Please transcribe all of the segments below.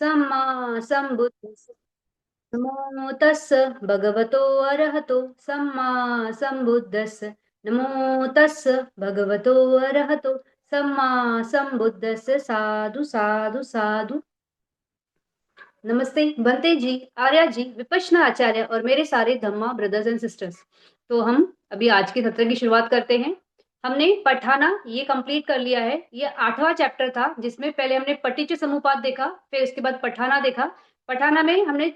सम्मा सम्बुद्धस्स नमो तस्स भगवतो अरहतो सम्मा सम्बुद्धस्स नमो तस्स भगवतो अरहतो सम्मा सम्बुद्धस्स साधु साधु साधु। नमस्ते बंते जी, आर्या जी, विपश्यना आचार्य और मेरे सारे धम्मा ब्रदर्स एंड सिस्टर्स। तो हम अभी आज के सत्र की शुरुआत करते हैं। हमने पठाना ये कंप्लीट कर लिया है। ये 8वां चैप्टर था जिसमें पहले हमने पटीच समुपाद देखा, फिर उसके बाद पठाना देखा। पठाना में हमने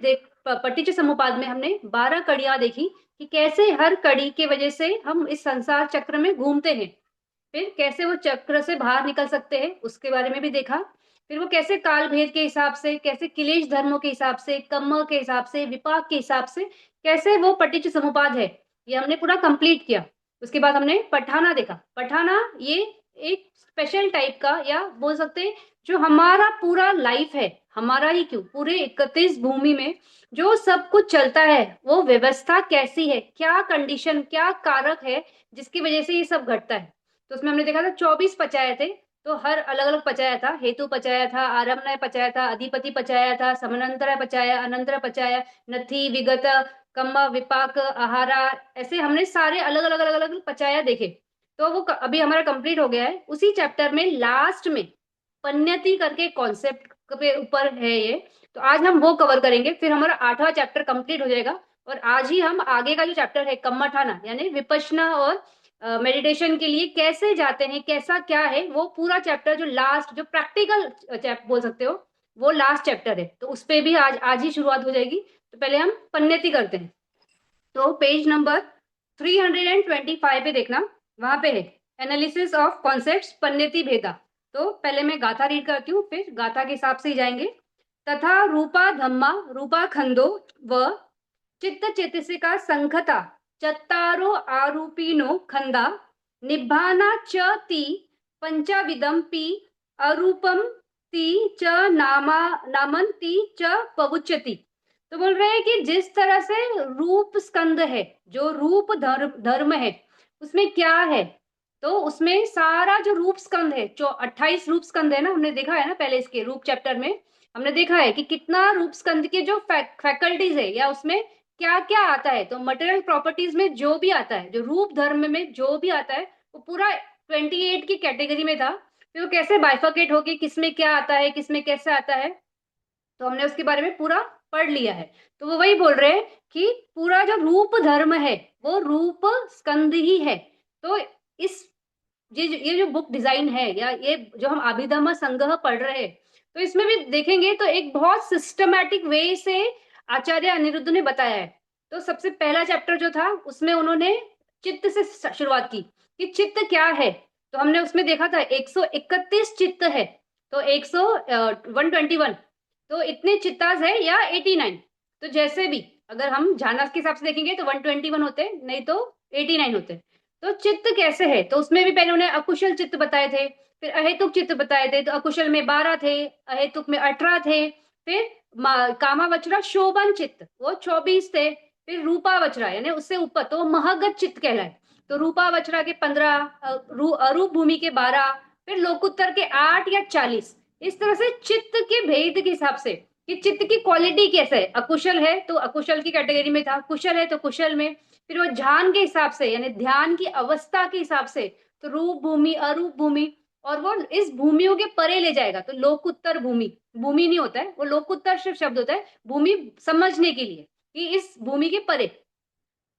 पटीच समुपाद में हमने 12 कड़ियां देखी कि कैसे हर कड़ी के वजह से हम इस संसार चक्र में घूमते हैं, फिर कैसे वो चक्र से बाहर निकल सकते हैं उसके बारे में भी देखा। फिर वो कैसे काल भेद के हिसाब से, कैसे क्लेश धर्मों के हिसाब से, कर्म के हिसाब से, विपाक के हिसाब से कैसे वो पटीच समुपाद है, ये हमने पूरा कंप्लीट किया। उसके बाद हमने पठाना देखा। पठाना ये एक स्पेशल टाइप का, या बोल सकते हैं जो हमारा पूरा लाइफ है, हमारा ही क्यों पूरे 31 भूमि में जो सब कुछ चलता है वो व्यवस्था कैसी है, क्या कंडीशन, क्या कारक है जिसकी वजह से ये सब घटता है। तो उसमें हमने देखा था 24 पचाए थे। तो हर अलग अलग पचाया था, हेतु पचाया था, आरम्भनय पचाया था, अधिपति पचाया था, समानंतर पचाया, अनंतर पचाया, नथि, विगत, कम्मा, विपाक, आहारा, ऐसे हमने सारे अलग अलग अलग अलग पचाया देखे। तो वो अभी हमारा कंप्लीट हो गया है। उसी चैप्टर में लास्ट में पन्यति करके कॉन्सेप्ट के ऊपर है ये। तो आज हम वो कवर करेंगे, फिर हमारा 8वां चैप्टर कंप्लीट हो जाएगा। और आज ही हम आगे का जो चैप्टर है कम्मठाना यानी विपश्यना और मेडिटेशन के लिए कैसे जाते हैं, कैसा क्या है, वो पूरा चैप्टर जो लास्ट जो प्रैक्टिकल चैप्टर बोल सकते हो, वो लास्ट चैप्टर है। तो उस पे भी आज आज ही शुरुआत हो जाएगी। तो पहले हम पन्नति करते हैं। तो पेज नंबर 325 पे देखना, वहां पे है एनालिसिस ऑफ कॉन्सेप्ट्स पन्नति भेदा। तो पहले मैं गाथा रीड करती हूँ, फिर गाथा के हिसाब से ही जाएंगे। तथा रूपा धम्मा रूपा खंडो व चित्त चेतसिका संखता चत्तारो आरूपिनो खंदा निब्बाना च ती पंचाविदम पी अरूपम ती च नामा नामंती च पवुच्यति। तो बोल रहे हैं कि जिस तरह से रूप स्कंद है, जो रूप धर्म धर्म है, उसमें क्या है। तो उसमें सारा जो रूप स्कंद है, जो 28 रूप स्कंद है ना, हमने देखा है ना पहले इसके रूप चैप्टर में हमने देखा है कि कितना रूप स्कंद के जो फैकल्टीज है या उसमें क्या क्या आता है। तो मटेरियल प्रॉपर्टीज में जो भी आता है, जो रूप धर्म में जो भी आता है, वो पूरा 28 की कैटेगरी में था। फिर वो कैसे बाइफर्केट होके किसमें क्या आता है, किसमें कैसे आता है, तो हमने उसके बारे में पूरा पढ़ लिया है। तो वो वही बोल रहे हैं कि पूरा जो रूप धर्म है वो रूप स्कंद ही है। तो इस ये जो बुक डिजाइन है या ये जो हम अभिधम्म संग्रह पढ़ रहे हैं, तो इसमें भी देखेंगे तो एक बहुत सिस्टमैटिक वे से आचार्य अनिरुद्ध ने बताया है। तो सबसे पहला चैप्टर जो था उसमें उन्होंने चित्त से शुरुआत की कि चित्त क्या है। तो हमने उसमें देखा था 131 चित्त है। तो 121, तो इतने चित्ताज है या 89। तो जैसे भी अगर हम झाना के हिसाब से देखेंगे तो 121 होते, नहीं तो 89 होते। तो चित्त कैसे है, तो उसमें भी पहले उन्हें अकुशल चित्त बताए थे, फिर अहेतुक चित्त बताए थे। तो अकुशल में 12 थे, अहेतुक में 18 थे। फिर कामावचरा शोभन चित्त वो 24 थे। फिर रूपावचरा यानी उससे ऊपर तो महगत चित्त कहलाए। तो रूपावचरा के 15, अरूप भूमि के 12, फिर लोकुत्तर के 8 या 40। इस तरह से चित्त के भेद के हिसाब से कि चित्त की क्वालिटी कैसे है, अकुशल है तो अकुशल की कैटेगरी में था, कुशल है तो कुशल में। फिर वो ध्यान के हिसाब से यानी ध्यान की अवस्था के हिसाब से, तो रूप भूमि, अरूप भूमि, और वो इस भूमियों के परे ले जाएगा। तो लोकुत्तर भूमि, भूमि नहीं होता है वो, लोकुत्तर सिर्फ शब्द होता है भूमि समझने के लिए कि इस भूमि के परे।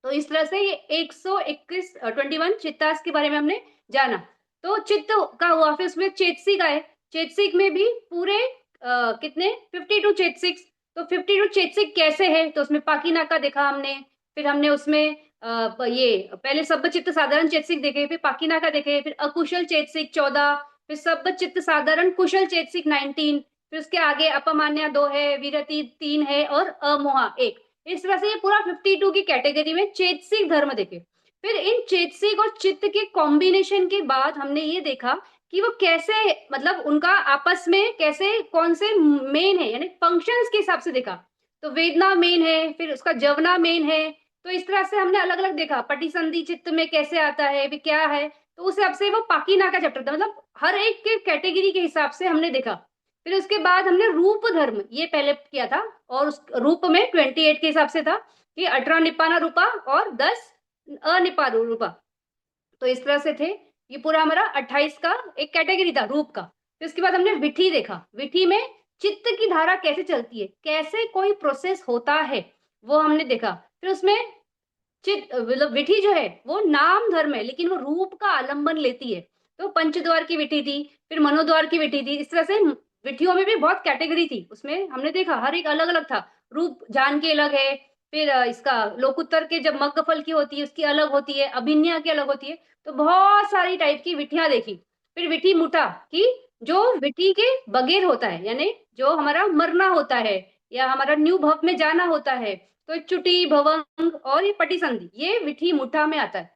तो इस तरह से ये 121 21 चित्तास के बारे में हमने जाना। तो चित्त का हुआ, फिर उसमें चेतसिक आए। चेतसिक में भी पूरे कितने 52 चेतसिक। तो 52 चेतसिक कैसे है, तो उसमें पाकीनाका देखा हमने। फिर हमने उसमें ये पहले सब्ब चित्त साधारण चेतसिक देखे, फिर पाकीनाका देखे, फिर अकुशल चेतसिक 14, फिर सब्ब चित्त साधारण कुशल चेतसिक 19, फिर उसके आगे अपमान्या 2 है, विरति 3 है और अमोहा 1। इस तरह से ये पूरा 52 की कैटेगरी में चेतसिक धर्म देखे। फिर इन चेतसिक और चित्त के कॉम्बिनेशन के बाद हमने ये देखा कि वो कैसे, मतलब उनका आपस में कैसे कौन से मेन है यानी फंक्शंस के हिसाब से देखा। तो वेदना मेन है, फिर उसका जवना मेन है। तो इस तरह से हमने अलग अलग देखा पटिसंधि चित्त में कैसे आता है, भी क्या है। तो उस हिसाब से वो पाकीना का चैप्टर था, मतलब हर एक के कैटेगरी के हिसाब से हमने देखा फिर उसके बाद हमने रूप धर्म ये पहले किया था, और उस रूप में 28 के हिसाब से था कि 18 निपाना रूपा और 10 अनिपान रूपा। तो इस तरह से थे। ये पूरा हमारा 28 का एक कैटेगरी था रूप का। फिर उसके बाद हमने विठी देखा। विठी में चित्त की धारा कैसे चलती है, कैसे कोई प्रोसेस होता है, वो हमने देखा। फिर उसमें चित मतलब विधि जो है वो नाम धर्म है, लेकिन वो रूप का आलंबन लेती है। तो पंचद्वार की विधि थी, फिर मनोद्वार की विधि थी। इस तरह से विधियों में भी बहुत कैटेगरी थी, उसमें हमने देखा हर एक अलग अलग था। रूप जान के अलग है, फिर इसका लोकुत्तर के जब मग्ग फल की होती है उसकी अलग होती है, अभिन्या की अलग होती है। तो बहुत सारी टाइप की विधियां देखी। फिर विधि मुठा की, जो विधि के बगैर होता है, यानी जो हमारा मरना होता है या हमारा न्यू भव में जाना होता है। तो चुटी भवंग और ये पटी संधि ये विठी मुठा में आता है।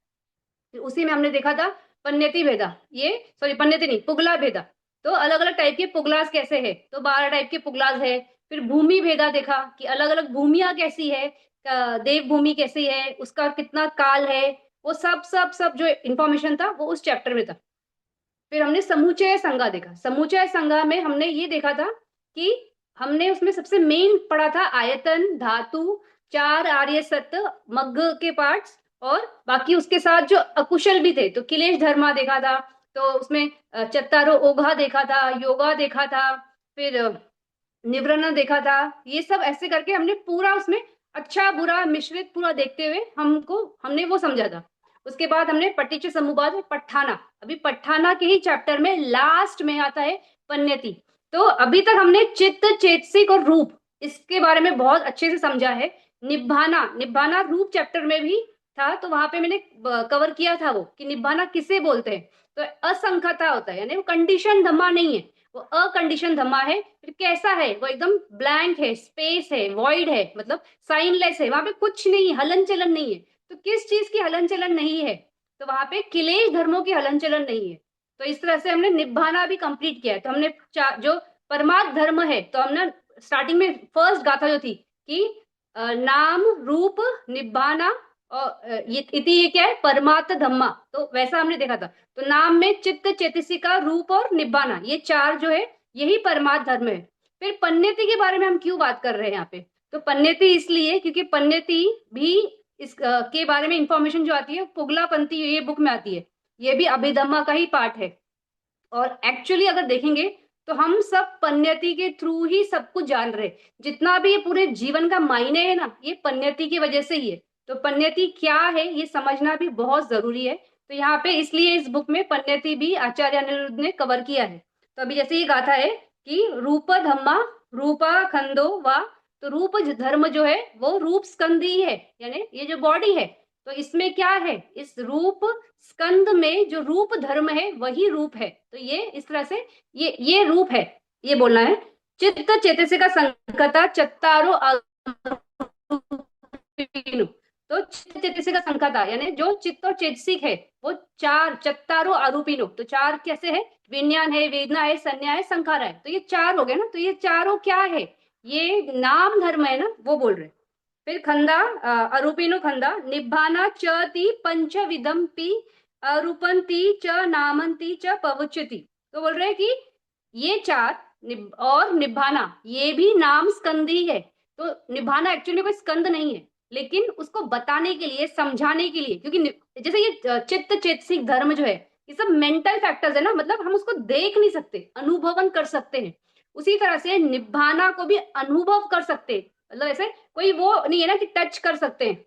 फिर उसी में हमने देखा था पन्नेति भेदा, ये सॉरी पन्नेति नहीं, पुगला भेदा। तो अलग अलग टाइप के पुगलास कैसे है, तो 12 टाइप के पुगलास है। फिर भूमि भेदा देखा कि अलग अलग भूमिया कैसी है, देव भूमि कैसी है, उसका कितना काल है। वो सब सब सब जो इंफॉर्मेशन था वो उस चैप्टर में था। फिर हमने समुच्चय संज्ञा देखा। समुच्चय संज्ञा में हमने ये देखा था कि हमने उसमें सबसे मेन पढ़ा था आयतन, धातु, चार आर्य सत्य, मग्ग के पार्ट्स, और बाकी उसके साथ जो अकुशल भी थे। तो किलेश धर्मा देखा था, तो उसमें चत्तारो ओघा देखा था, योगा देखा था, फिर निवृन्न देखा था। ये सब ऐसे करके हमने पूरा उसमें अच्छा बुरा मिश्रित पूरा देखते हुए हमने वो समझा था। उसके बाद हमने पटीच समुपाद में पठाना, अभी पठाना के ही चैप्टर में लास्ट में आता है पन्यति। तो अभी तक हमने चित्त, चेतसिक और रूप इसके बारे में बहुत अच्छे से समझा है। निभाना, निभाना रूप चैप्टर में भी था, तो वहां पे मैंने कवर किया था वो कि निभाना किसे बोलते हैं। तो असंख्यता होता है, यानी वो कंडीशन धम्मा नहीं है, वो अकंडीशन धम्मा है। फिर कैसा है, वो एकदम ब्लैंक है, स्पेस है, वॉइड है, मतलब साइनलेस है, वहां पे कुछ नहीं, हलन चलन नहीं है। तो किस चीज की हलन चलन नहीं है, तो वहां पे क्लेश धर्मों की हलन चलन नहीं है। तो इस तरह से हमने निभाना भी कंप्लीट किया है। तो हमने जो परमार्थ धर्म है, तो हमने स्टार्टिंग में फर्स्ट गाथा जो थी कि नाम रूप निभाना और ये क्या है, परमार्थ धम्मा। तो वैसा हमने देखा था। तो नाम में चित्त, चेतसिका, रूप और निब्बाना, ये चार जो है यही परमार्थ धर्म है। फिर पन्नेति के बारे में हम क्यों बात कर रहे हैं यहाँ पे, तो पन्नेति इसलिए क्योंकि पन्नेति भी इस के बारे में इंफॉर्मेशन जो आती है पुगलापंथी ये बुक में आती है। ये भी अभिधम्मा का ही पार्ट है। और एक्चुअली अगर देखेंगे तो हम सब पन्यति के थ्रू ही सब कुछ जान रहे। जितना भी ये पूरे जीवन का मायने है ना, ये पन्यति की वजह से ही है। तो पन्यति क्या है ये समझना भी बहुत जरूरी है। तो यहाँ पे इसलिए इस बुक में पन्यति भी आचार्य अनिरुद्ध ने कवर किया है। तो अभी जैसे ये गाथा है कि रूप धम्मा रूपा खंडो वा। तो रूप धर्म जो है वो रूप स्कंद ही है, यानी ये जो बॉडी है। तो इसमें क्या है, इस रूप स्कंद में जो रूप धर्म है वही रूप है। तो ये इस तरह से ये रूप है, ये बोलना है। चित्त चेतसिक संकता चत्तारो आरूपिणु। तो चित्त चेतसिक संकता यानी जो चित्त और चेतसिक है वो चार चत्तारो आरूपिणु। तो चार कैसे है, विज्ञान है, वेदना है, संज्ञा है, संखार है। तो ये चार हो गए ना। तो ये चारों क्या है, ये नाम धर्म है ना, वो बोल रहे। फिर खंदा अरूपिनो खंदा निब्बाना च ती पंचविधम पी अरूपंती च नामंती च पवच्यति। तो बोल रहे हैं कि ये चार और निभाना ये भी नाम स्कंद ही है। तो निभाना एक्चुअली कोई स्कंद नहीं है, लेकिन उसको बताने के लिए, समझाने के लिए, क्योंकि जैसे ये चित्त चेतसिक धर्म जो है ये सब मेंटल फैक्टर्स है ना, मतलब हम उसको देख नहीं सकते, अनुभवन कर सकते हैं। उसी तरह से निभाना को भी अनुभव कर सकते हैं, मतलब ऐसे कोई वो नहीं है ना कि टच कर सकते हैं।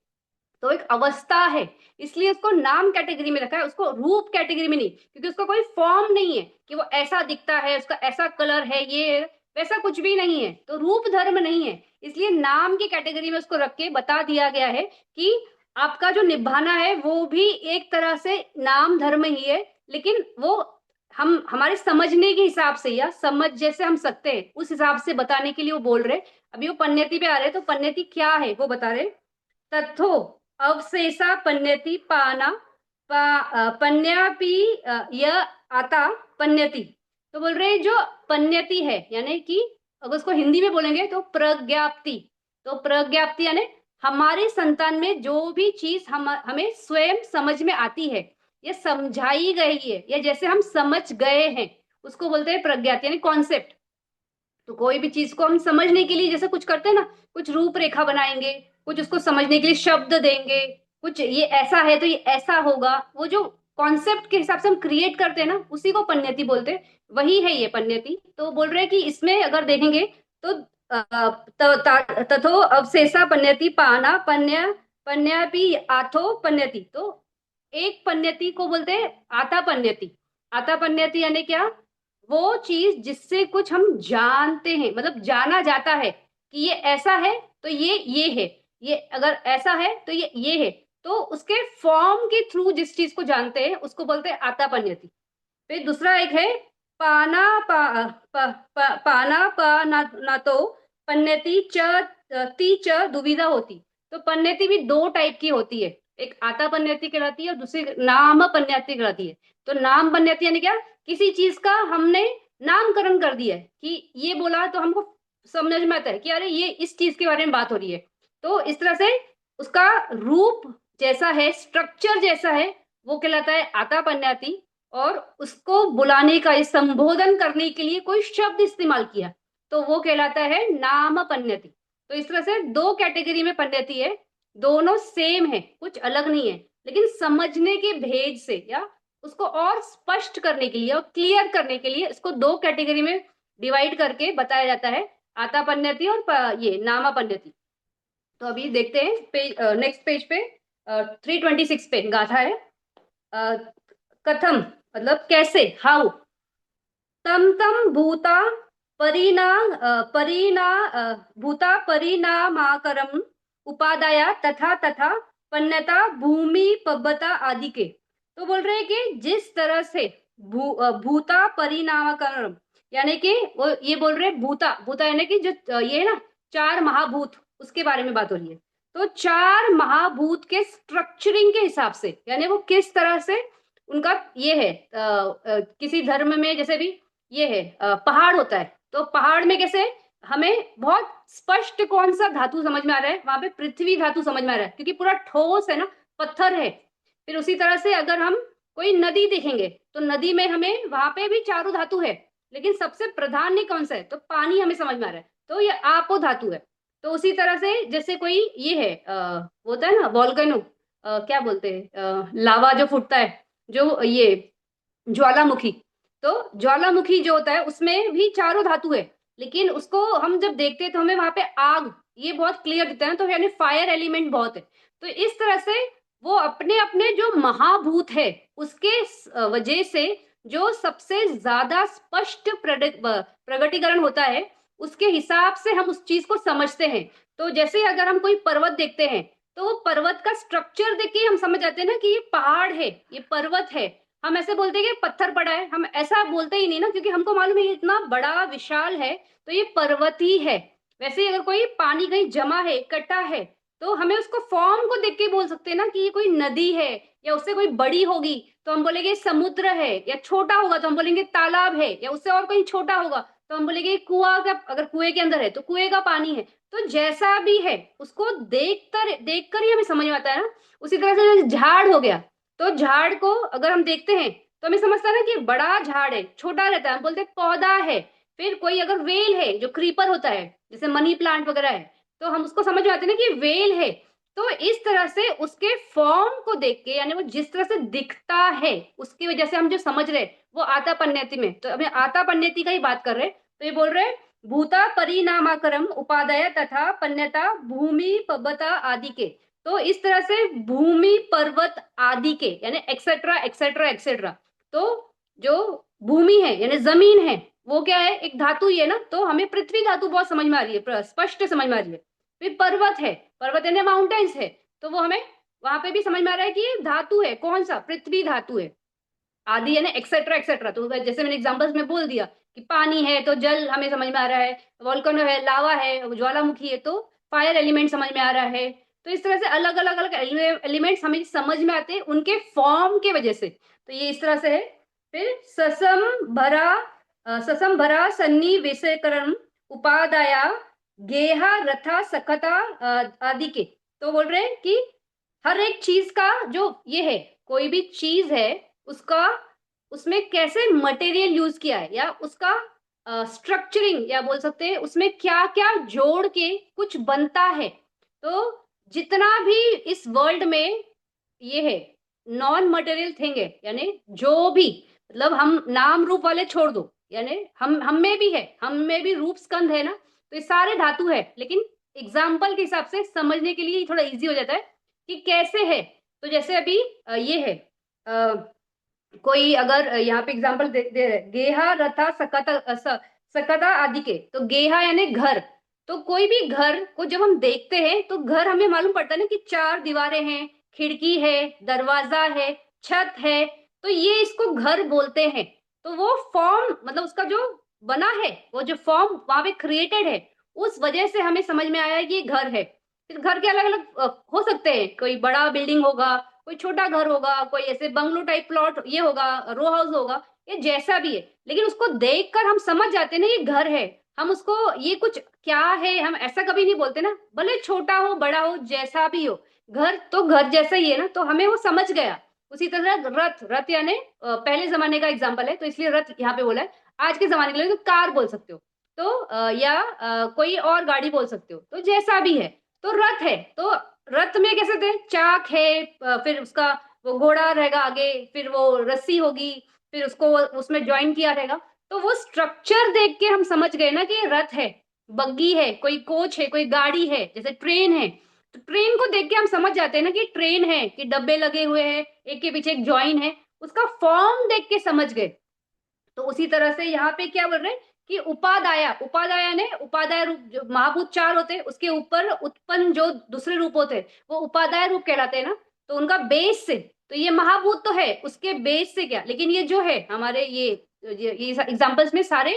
तो एक अवस्था है, इसलिए उसको नाम कैटेगरी में रखा है, उसको रूप कैटेगरी में नहीं, क्योंकि उसका कोई फॉर्म नहीं है कि वो ऐसा दिखता है, उसका ऐसा कलर है, ये वैसा कुछ भी नहीं है। तो रूप धर्म नहीं है, इसलिए नाम की कैटेगरी में उसको रख के बता दिया गया है कि आपका जो निभाना है वो भी एक तरह से नाम धर्म ही है, लेकिन वो हम हमारे समझने के हिसाब से या समझ जैसे हम सकते हैं उस हिसाब से बताने के लिए वो बोल रहे। अभी वो पन्नेति पे आ रहे, तो पन्नेति क्या है वो बता रहे। तथो अवशेषा पन्यति पाना पन्यापि य आता पन्यति। तो बोल रहे जो पन्यति है, यानी कि अगर उसको हिंदी में बोलेंगे तो प्रज्ञाप्ति। तो प्रज्ञाप्ति यानी हमारे संतान में जो भी चीज हमें स्वयं समझ में आती है, ये समझाई गई है, या जैसे हम समझ गए हैं, उसको बोलते हैं प्रज्ञाति यानी कॉन्सेप्ट। तो कोई भी चीज को हम समझने के लिए जैसे कुछ करते हैं ना, कुछ रूपरेखा बनाएंगे, कुछ उसको समझने के लिए शब्द देंगे, कुछ ये ऐसा है तो ये ऐसा होगा, वो जो कॉन्सेप्ट के हिसाब से हम क्रिएट करते हैं ना, उसी को पन्यति बोलते हैं। वही है ये पन्यति। तो बोल रहे हैं कि इसमें अगर देखेंगे तो तथो अवशेषा पन्यति पाना पन्य पन्यापि आथो पन्यति। तो एक पन्यति को बोलते हैं आता पन्यति। आता पन्यति यानी क्या? वो चीज जिससे कुछ हम जानते हैं, मतलब जाना जाता है कि ये ऐसा है तो ये है, ये अगर ऐसा है तो ये है। तो उसके फॉर्म के थ्रू जिस चीज को जानते हैं उसको बोलते हैं आतापन्यति। फिर दूसरा एक है पाना पाना पा ना तो पन्यति च ती च दुविधा होती। तो पन्यति भी दो टाइप की होती है, एक आता पन्यति कहलाती है और दूसरी नाम पन्यति कहलाती है। तो नाम पन्यति यानी क्या? किसी चीज का हमने नामकरण कर दिया है कि ये बोला तो हमको समझ में आता है कि अरे ये इस चीज के बारे में बात हो रही है। तो इस तरह से उसका रूप जैसा है, स्ट्रक्चर जैसा है, वो कहलाता है आता पन्यति। और उसको बुलाने का, संबोधन करने के लिए कोई शब्द इस्तेमाल किया तो वो कहलाता है नाम पन्यति। तो इस तरह से दो कैटेगरी में पन्यति है, दोनों सेम है, कुछ अलग नहीं है, लेकिन समझने के भेद से या उसको और स्पष्ट करने के लिए और क्लियर करने के लिए इसको दो कैटेगरी में डिवाइड करके बताया जाता है, आता पन्यति और ये नामा पन्यति। तो अभी देखते हैं पेज, नेक्स्ट पेज पे 326 पे गाथा है। कथम मतलब कैसे, हाउ। तम तम भूता परिणा परिणा भूता परिणामाकरम उपादाया तथा तथा पन्नता भूमि पब्बता आदि के। तो बोल रहे हैं कि जिस तरह से भूता परिणामाकरम यानी कि वो ये बोल रहे हैं, भूता भूता यानी कि जो ये है ना चार महाभूत, उसके बारे में बात हो रही है। तो चार महाभूत के स्ट्रक्चरिंग के हिसाब से, यानी वो किस तरह से उनका ये है, किसी धर्म में जैसे भी ये है पहाड़ होता है, तो पहाड़ में कैसे हमें बहुत स्पष्ट कौन सा धातु समझ में आ रहा है, वहां पे पृथ्वी धातु समझ में आ रहा है क्योंकि पूरा ठोस है ना, पत्थर है। फिर उसी तरह से अगर हम कोई नदी देखेंगे तो नदी में हमें वहां पे भी चारों धातु है, लेकिन सबसे प्रधान नहीं कौन सा है, तो पानी हमें समझ में आ रहा है, तो ये आपो धातु है। तो उसी तरह से जैसे कोई ये है वो होता है ना वॉल्केनो, क्या बोलते हैं, लावा जो फूटता है, जो ये ज्वालामुखी। तो ज्वालामुखी जो होता है उसमें भी चारों धातु है, लेकिन उसको हम जब देखते हैं तो हमें वहां पे आग ये बहुत क्लियर दिखता है ना, तो यानी फायर एलिमेंट बहुत है। तो इस तरह से वो अपने अपने जो महाभूत है उसके वजह से जो सबसे ज्यादा स्पष्ट प्रगटीकरण होता है, उसके हिसाब से हम उस चीज को समझते हैं। तो जैसे अगर हम कोई पर्वत देखते हैं तो वो पर्वत का स्ट्रक्चर देख के हम समझ जाते हैं ना कि ये पहाड़ है, ये पर्वत है। हम ऐसे बोलते हैं कि पत्थर पड़ा है, हम ऐसा बोलते ही नहीं ना, क्योंकि हमको मालूम है ये इतना बड़ा विशाल है तो ये पर्वत ही है। वैसे ही अगर कोई पानी कहीं जमा है, इकट्ठा है, तो हमें उसको फॉर्म को देख के बोल सकते हैं ना कि ये कोई नदी है, या उससे कोई बड़ी होगी तो हम बोलेंगे समुद्र है, या छोटा होगा तो हम बोलेंगे तालाब है, या उससे और कहीं छोटा होगा तो हम बोलेंगे कुआं का, अगर कुएं के अंदर है तो कुएं का पानी है। तो जैसा भी है उसको देखकर ही हमें समझ में आता है ना। उसी तरह से झाड़ हो गया, तो झाड़ को अगर हम देखते हैं तो हमें समझता है ना कि बड़ा झाड़ है, छोटा रहता है हम बोलते हैं पौधा है। फिर कोई अगर वेल है जो क्रीपर होता है, जैसे मनी प्लांट वगैरह है, तो हम उसको समझ में आते हैं ना कि वेल है। तो इस तरह से उसके फॉर्म को देख के, यानी वो जिस तरह से दिखता है उसकी वजह से हम जो समझ रहे हैं वो आता पन्यति में, तो हमें आता पन्यति का ही बात कर रहे हैं। तो ये बोल रहे हैं भूता परिणामाकरम उपादाय तथा पन्यता भूमि पबता आदि के। तो इस तरह से भूमि पर्वत आदि के यानी एक्सेट्रा एक्सेट्रा एक्सेट्रा। तो जो भूमि है यानी जमीन है वो क्या है, एक धातु ही है ना, तो हमें पृथ्वी धातु बहुत समझ में आ रही है, स्पष्ट समझ में आ रही है। फिर पर्वत है, पर्वत यानी माउंटेन्स है, तो वो हमें वहां पे भी समझ में आ रहा है कि ये धातु है, कौन सा, पृथ्वी धातु है। आदि यानी एक्सेट्रा एक्सेट्रा। तो जैसे मैंने एग्जांपल्स में बोल दिया कि पानी है तो जल हमें समझ में आ रहा है, वॉल्केनो है लावा है, ज्वालामुखी है तो फायर एलिमेंट समझ में आ रहा है। तो इस तरह से अलग अलग अलग एलिमेंट्स हमें समझ में आते हैं उनके फॉर्म के वजह से। तो ये इस तरह से है। फिर ससम भरा सन्नी विषयकरण उपादाया गेहा रथा सखता आदि के। तो बोल रहे हैं कि हर एक चीज का जो ये है, कोई भी चीज है उसका, उसमें कैसे मटेरियल यूज किया है, या उसका स्ट्रक्चरिंग या बोल सकते हैं उसमें क्या क्या जोड़ के कुछ बनता है। तो जितना भी इस वर्ल्ड में ये है, नॉन मटेरियल थिंग है, यानी जो भी, मतलब हम नाम रूप वाले छोड़ दो, यानी हम में भी है, हम में भी रूप स्कंध है ना, तो ये सारे धातु है, लेकिन एग्जाम्पल के हिसाब से समझने के लिए थोड़ा इजी हो जाता है कि कैसे है। तो जैसे अभी ये है, कोई अगर यहाँ पे एग्जांपल दे रहे, गेहा रथा सकता सकता आदि के, तो गेहा यानी घर। तो कोई भी घर को जब हम देखते हैं तो घर हमें मालूम पड़ता है ना कि चार दीवारें हैं, खिड़की है, दरवाजा है, छत है, तो ये इसको घर बोलते हैं। तो वो फॉर्म, मतलब उसका जो बना है, वो जो फॉर्म वहां पे क्रिएटेड है, उस वजह से हमें समझ में आया कि ये घर है। फिर घर के अलग अलग हो सकते हैं, कोई बड़ा बिल्डिंग होगा, कोई छोटा घर होगा, कोई ऐसे बंगलो टाइप प्लॉट ये होगा, रो हाउस होगा, ये जैसा भी है, लेकिन उसको देखकर हम समझ जाते हैं ना ये घर है। हम उसको ये कुछ क्या है हम ऐसा कभी नहीं बोलते ना, भले छोटा हो बड़ा हो जैसा भी हो, घर तो घर जैसा ही है ना, तो हमें वो समझ गया। उसी तरह रथ, रथ यानी पहले जमाने का एग्जाम्पल है, तो इसलिए रथ यहाँ पे बोला है। आज के जमाने के लिए तो कार बोल सकते हो, तो या कोई और गाड़ी बोल सकते हो, तो जैसा भी है, तो रथ है। तो रथ में कैसे थे, चाक है, फिर उसका वो घोड़ा रहेगा आगे, फिर वो रस्सी होगी, फिर उसको उसमें ज्वाइन किया रहेगा। तो वो स्ट्रक्चर देख के हम समझ गए ना कि ये रथ है, बग्गी है, कोई कोच है, कोई गाड़ी है, जैसे ट्रेन है। तो ट्रेन को देख के हम समझ जाते हैं ना कि ट्रेन है, कि डब्बे लगे हुए हैं, एक के पीछे एक ज्वाइन है, उसका फॉर्म देख के समझ गए। तो उसी तरह से यहाँ पे क्या बोल रहे हैं कि उपादाय, उपादाय ने उपादाय रूप, जो महाभूत चार होते हैं उसके ऊपर उत्पन्न जो दूसरे रूप होते हैं वो उपादाय रूप कहलाते हैं ना। तो उनका बेस से, तो ये महाभूत तो है, उसके बेस से क्या, लेकिन ये जो है हमारे ये एग्जांपल्स में सारे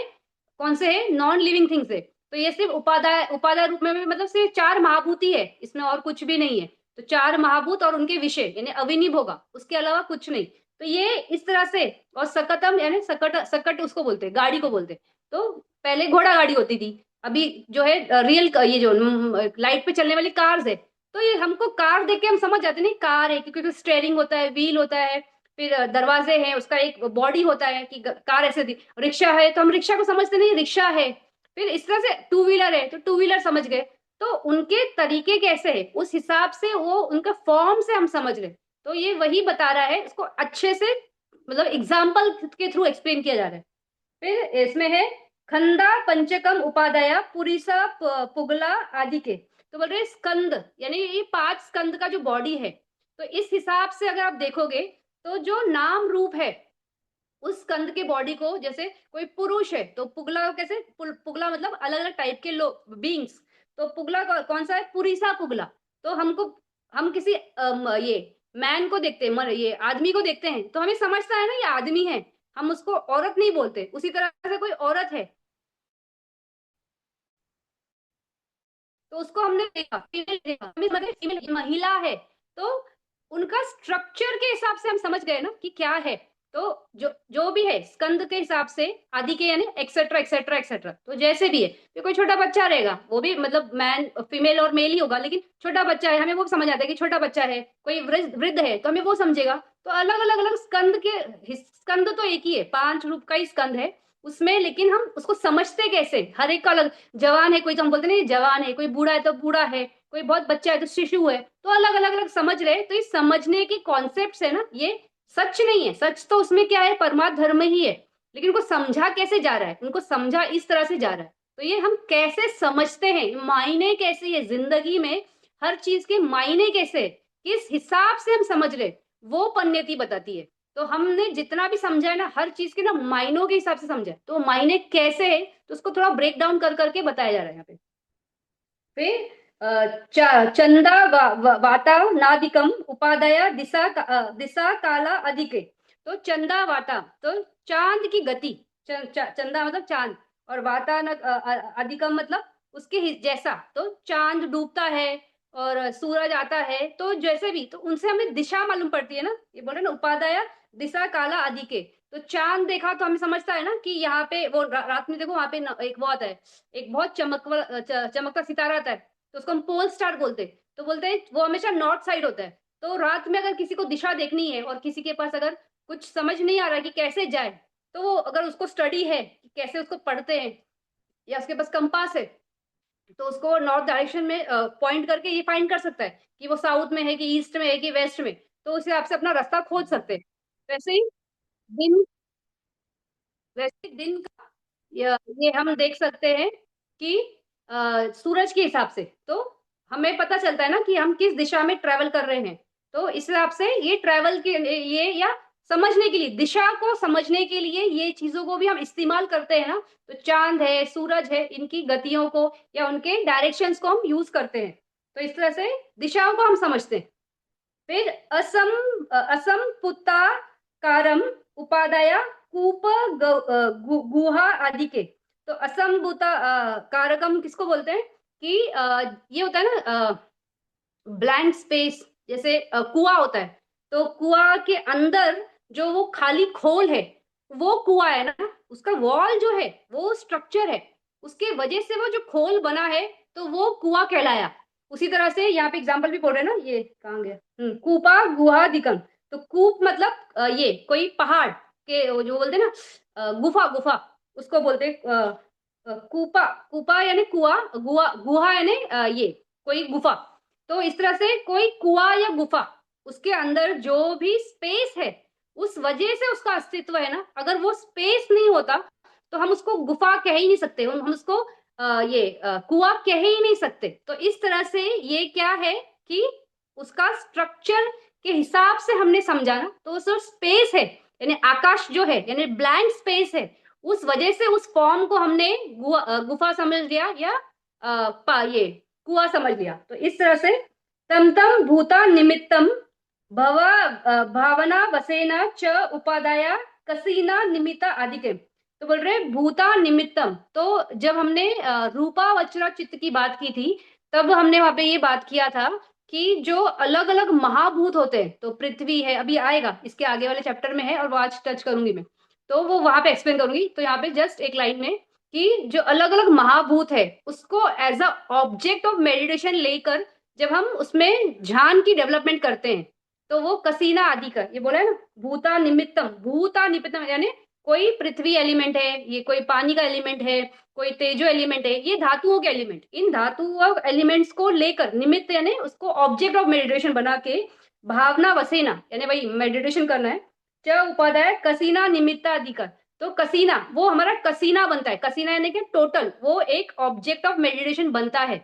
कौन से हैं, नॉन लिविंग थिंग्स है। तो ये सिर्फ उपादाय, उपादाय रूप में भी मतलब सिर्फ चार महाभूत ही है, इसमें और कुछ भी नहीं है। तो चार महाभूत और उनके विषय यानी अविनिभ होगा, उसके अलावा कुछ नहीं। तो ये इस तरह से। और सकटम यानी सकट, सकट उसको बोलते हैं, गाड़ी को बोलते हैं। तो पहले घोड़ा गाड़ी होती थी, अभी जो है रियल ये जो लाइट पे चलने वाली कार्स है। तो ये हमको कार देख के हम समझ जाते हैं, नहीं कार है क्योंकि स्टेयरिंग होता है, व्हील होता है, फिर दरवाजे हैं, उसका एक बॉडी होता है कि कार ऐसे थी। रिक्शा है तो हम रिक्शा को समझते नहीं, रिक्शा है। फिर इस तरह से टू व्हीलर है तो टू व्हीलर समझ गए। तो उनके तरीके कैसे है उस हिसाब से वो उनका फॉर्म से हम समझ रहे। तो ये वही बता रहा है, इसको अच्छे से मतलब एग्जाम्पल के थ्रू एक्सप्लेन किया जा रहा है। फिर इसमें है खंदा पंचकम उपादया पुरीसा पुगला आदि के। तो बोल रहे हैं स्कंद, यानी ये पांच स्कंद का जो बॉडी है। तो इस हिसाब से अगर आप देखोगे तो जो नाम रूप है उस स्कंद के बॉडी को, जैसे कोई पुरुष है तो पुगला कैसे, पुगला मतलब अलग अलग टाइप के लोग बींग्स। तो पुगला कौन सा है, पुरीसा पुगला। तो हमको, हम किसी ये मैन को देखते हैं, ये आदमी को देखते हैं तो हमें समझता है ना ये आदमी है, हम उसको औरत नहीं बोलते। उसी तरह से कोई औरत है तो उसको हमने देखा फीमेल, देखा हमें समझ गए फीमेल महिला है। तो उनका स्ट्रक्चर के हिसाब से हम समझ गए ना कि क्या है। तो जो जो भी है स्कंद के हिसाब से, आदि के यानी एक्सेट्रा एक्सेट्रा एक्सेट्रा, तो जैसे भी है। तो कोई छोटा बच्चा रहेगा वो भी मतलब मैन फीमेल और मेल ही होगा, लेकिन छोटा बच्चा है हमें वो समझ आता है कि छोटा बच्चा है। कोई वृद्ध वृद्ध है तो हमें वो समझेगा। तो अलग अलग अलग स्कंद के, स्कंद तो एक ही है, पांच रूप का ही स्कंद है उसमें, लेकिन हम उसको समझते कैसे, हर एक का अलग। जवान है कोई तो हम बोलते नहीं जवान है, कोई बूढ़ा है तो बूढ़ा है, कोई बहुत बच्चा है तो शिशु है। तो अलग अलग अलग समझ रहे हैं। तो इस समझने की कॉन्सेप्ट है ना, ये सच नहीं है, सच तो उसमें क्या है, परमात्म धर्म ही है। लेकिन उनको समझा कैसे जा रहा है, उनको समझा इस तरह से जा रहा है। तो ये हम कैसे समझते हैं, मायने कैसे है जिंदगी में, हर चीज के मायने कैसे, किस हिसाब से हम समझ रहे, वो पन्नेति बताती है। तो हमने जितना भी समझा है ना, हर चीज के ना मायनों के हिसाब से समझा है। तो मायने कैसे है तो उसको थोड़ा ब्रेक डाउन कर करके बताया जा रहा है यहाँ पे। फिर चंदा वाता नादिकम उपादया दिशा दिशा काला अधिके। तो चंदा वाता तो चांद की गति, चंदा मतलब चांद, और वाता अधिकम मतलब उसके जैसा। तो चांद डूबता है और सूरज आता है, तो जैसे भी, तो उनसे हमें दिशा मालूम पड़ती है ना, ये बोले ना उपादया दिशा काला अधिके। तो चांद देखा तो हमें समझता है ना कि यहाँ पे वो रात में देखो वहां पे एक वो आता है, एक बहुत चमकता सितारा आता है, तो उसको हम पोल स्टार बोलते हैं। तो बोलते हैं वो हमेशा नॉर्थ साइड होता है। तो रात में अगर किसी को दिशा देखनी है और किसी के पास अगर कुछ समझ नहीं आ रहा है कि कैसे जाए, तो वो अगर उसको स्टडी है कि कैसे उसको पढ़ते हैं, या उसके पास कंपास है, तो उसको नॉर्थ डायरेक्शन में पॉइंट करके ये फाइंड कर सकता है कि वो साउथ में है कि ईस्ट में है कि वेस्ट में। तो उस हिसाब से अपना रास्ता खोज सकते हैं। वैसे ही दिन वैसे ही दिन का ये हम देख सकते हैं कि सूरज के हिसाब से तो हमें पता चलता है ना कि हम किस दिशा में ट्रेवल कर रहे हैं। तो इस हिसाब से ये ट्रेवल के ये या समझने के लिए, दिशा को समझने के लिए ये चीजों को भी हम इस्तेमाल करते हैं ना। तो चांद है, सूरज है, इनकी गतियों को या उनके डायरेक्शंस को हम यूज करते हैं। तो इस तरह से दिशाओं को हम समझते हैं। फिर असम पुत्ता कारम उपादाय कूप गुहा आदि के। तो असंभूता कारकम किसको बोलते हैं कि ये होता है ना ब्लैंक स्पेस, जैसे कुआं होता है। तो कुआं के अंदर जो वो खाली खोल है, वो कुआं है ना, उसका वॉल जो है वो स्ट्रक्चर है, उसके वजह से वो जो खोल बना है, तो वो कुआं कहलाया। उसी तरह से यहाँ पे एग्जांपल भी पढ़ रहे हैं ना, ये कहाँ गया, कूपा गुहा दिकम। तो कूप मतलब ये कोई पहाड़ के वो जो बोलते हैं ना गुफा गुफा, उसको बोलते हैं कूपा। कूपा यानी कुआ, गुआ गुहा यानी ये कोई गुफा। तो इस तरह से कोई कुआं या गुफा, उसके अंदर जो भी स्पेस है, उस वजह से उसका अस्तित्व है ना। अगर वो स्पेस नहीं होता तो हम उसको गुफा कह ही नहीं सकते, हम उसको ये कुआं कह ही नहीं सकते। तो इस तरह से ये क्या है कि उसका स्ट्रक्चर के हिसाब से हमने समझा ना। तो जो स्पेस है यानी आकाश जो है यानी ब्लैंक स्पेस है, उस वजह से उस फॉर्म को हमने गुफा समझ लिया या ये कुआं समझ लिया। तो इस तरह से तम तम भूता निमित्तम भव भावना वसेना च उपादाया कसीना निमित्ता आदि के। तो बोल रहे भूता निमित्तम। तो जब हमने रूपा वज्र चित्त की बात की थी, तब हमने वहां पे ये बात किया था कि जो अलग अलग महाभूत होते हैं, तो पृथ्वी है, अभी आएगा इसके आगे वाले चैप्टर में है और वो आज टच करूंगी मैं, तो वो वहां पे एक्सप्लेन करूंगी। तो यहाँ पे जस्ट एक लाइन में कि जो अलग अलग महाभूत है उसको as a object of meditation लेकर जब हम उसमें ध्यान की डेवलपमेंट करते हैं, तो वो कसीना आदि का ये बोला है ना, भूता निमित्तम यानी कोई पृथ्वी एलिमेंट है, ये कोई पानी का एलिमेंट है, कोई तेजो एलिमेंट है, ये धातुओं के एलिमेंट, इन धातुओं एलिमेंट्स को लेकर निमित्त यानी उसको ऑब्जेक्ट ऑफ मेडिटेशन बना के भावना वसेना यानी वही मेडिटेशन करना है। च उपाध्याय कसीना निमित्ता अधिकार। तो कसीना वो हमारा कसीना बनता है, कसीना यानी कि टोटल वो एक ऑब्जेक्ट ऑफ मेडिटेशन बनता है।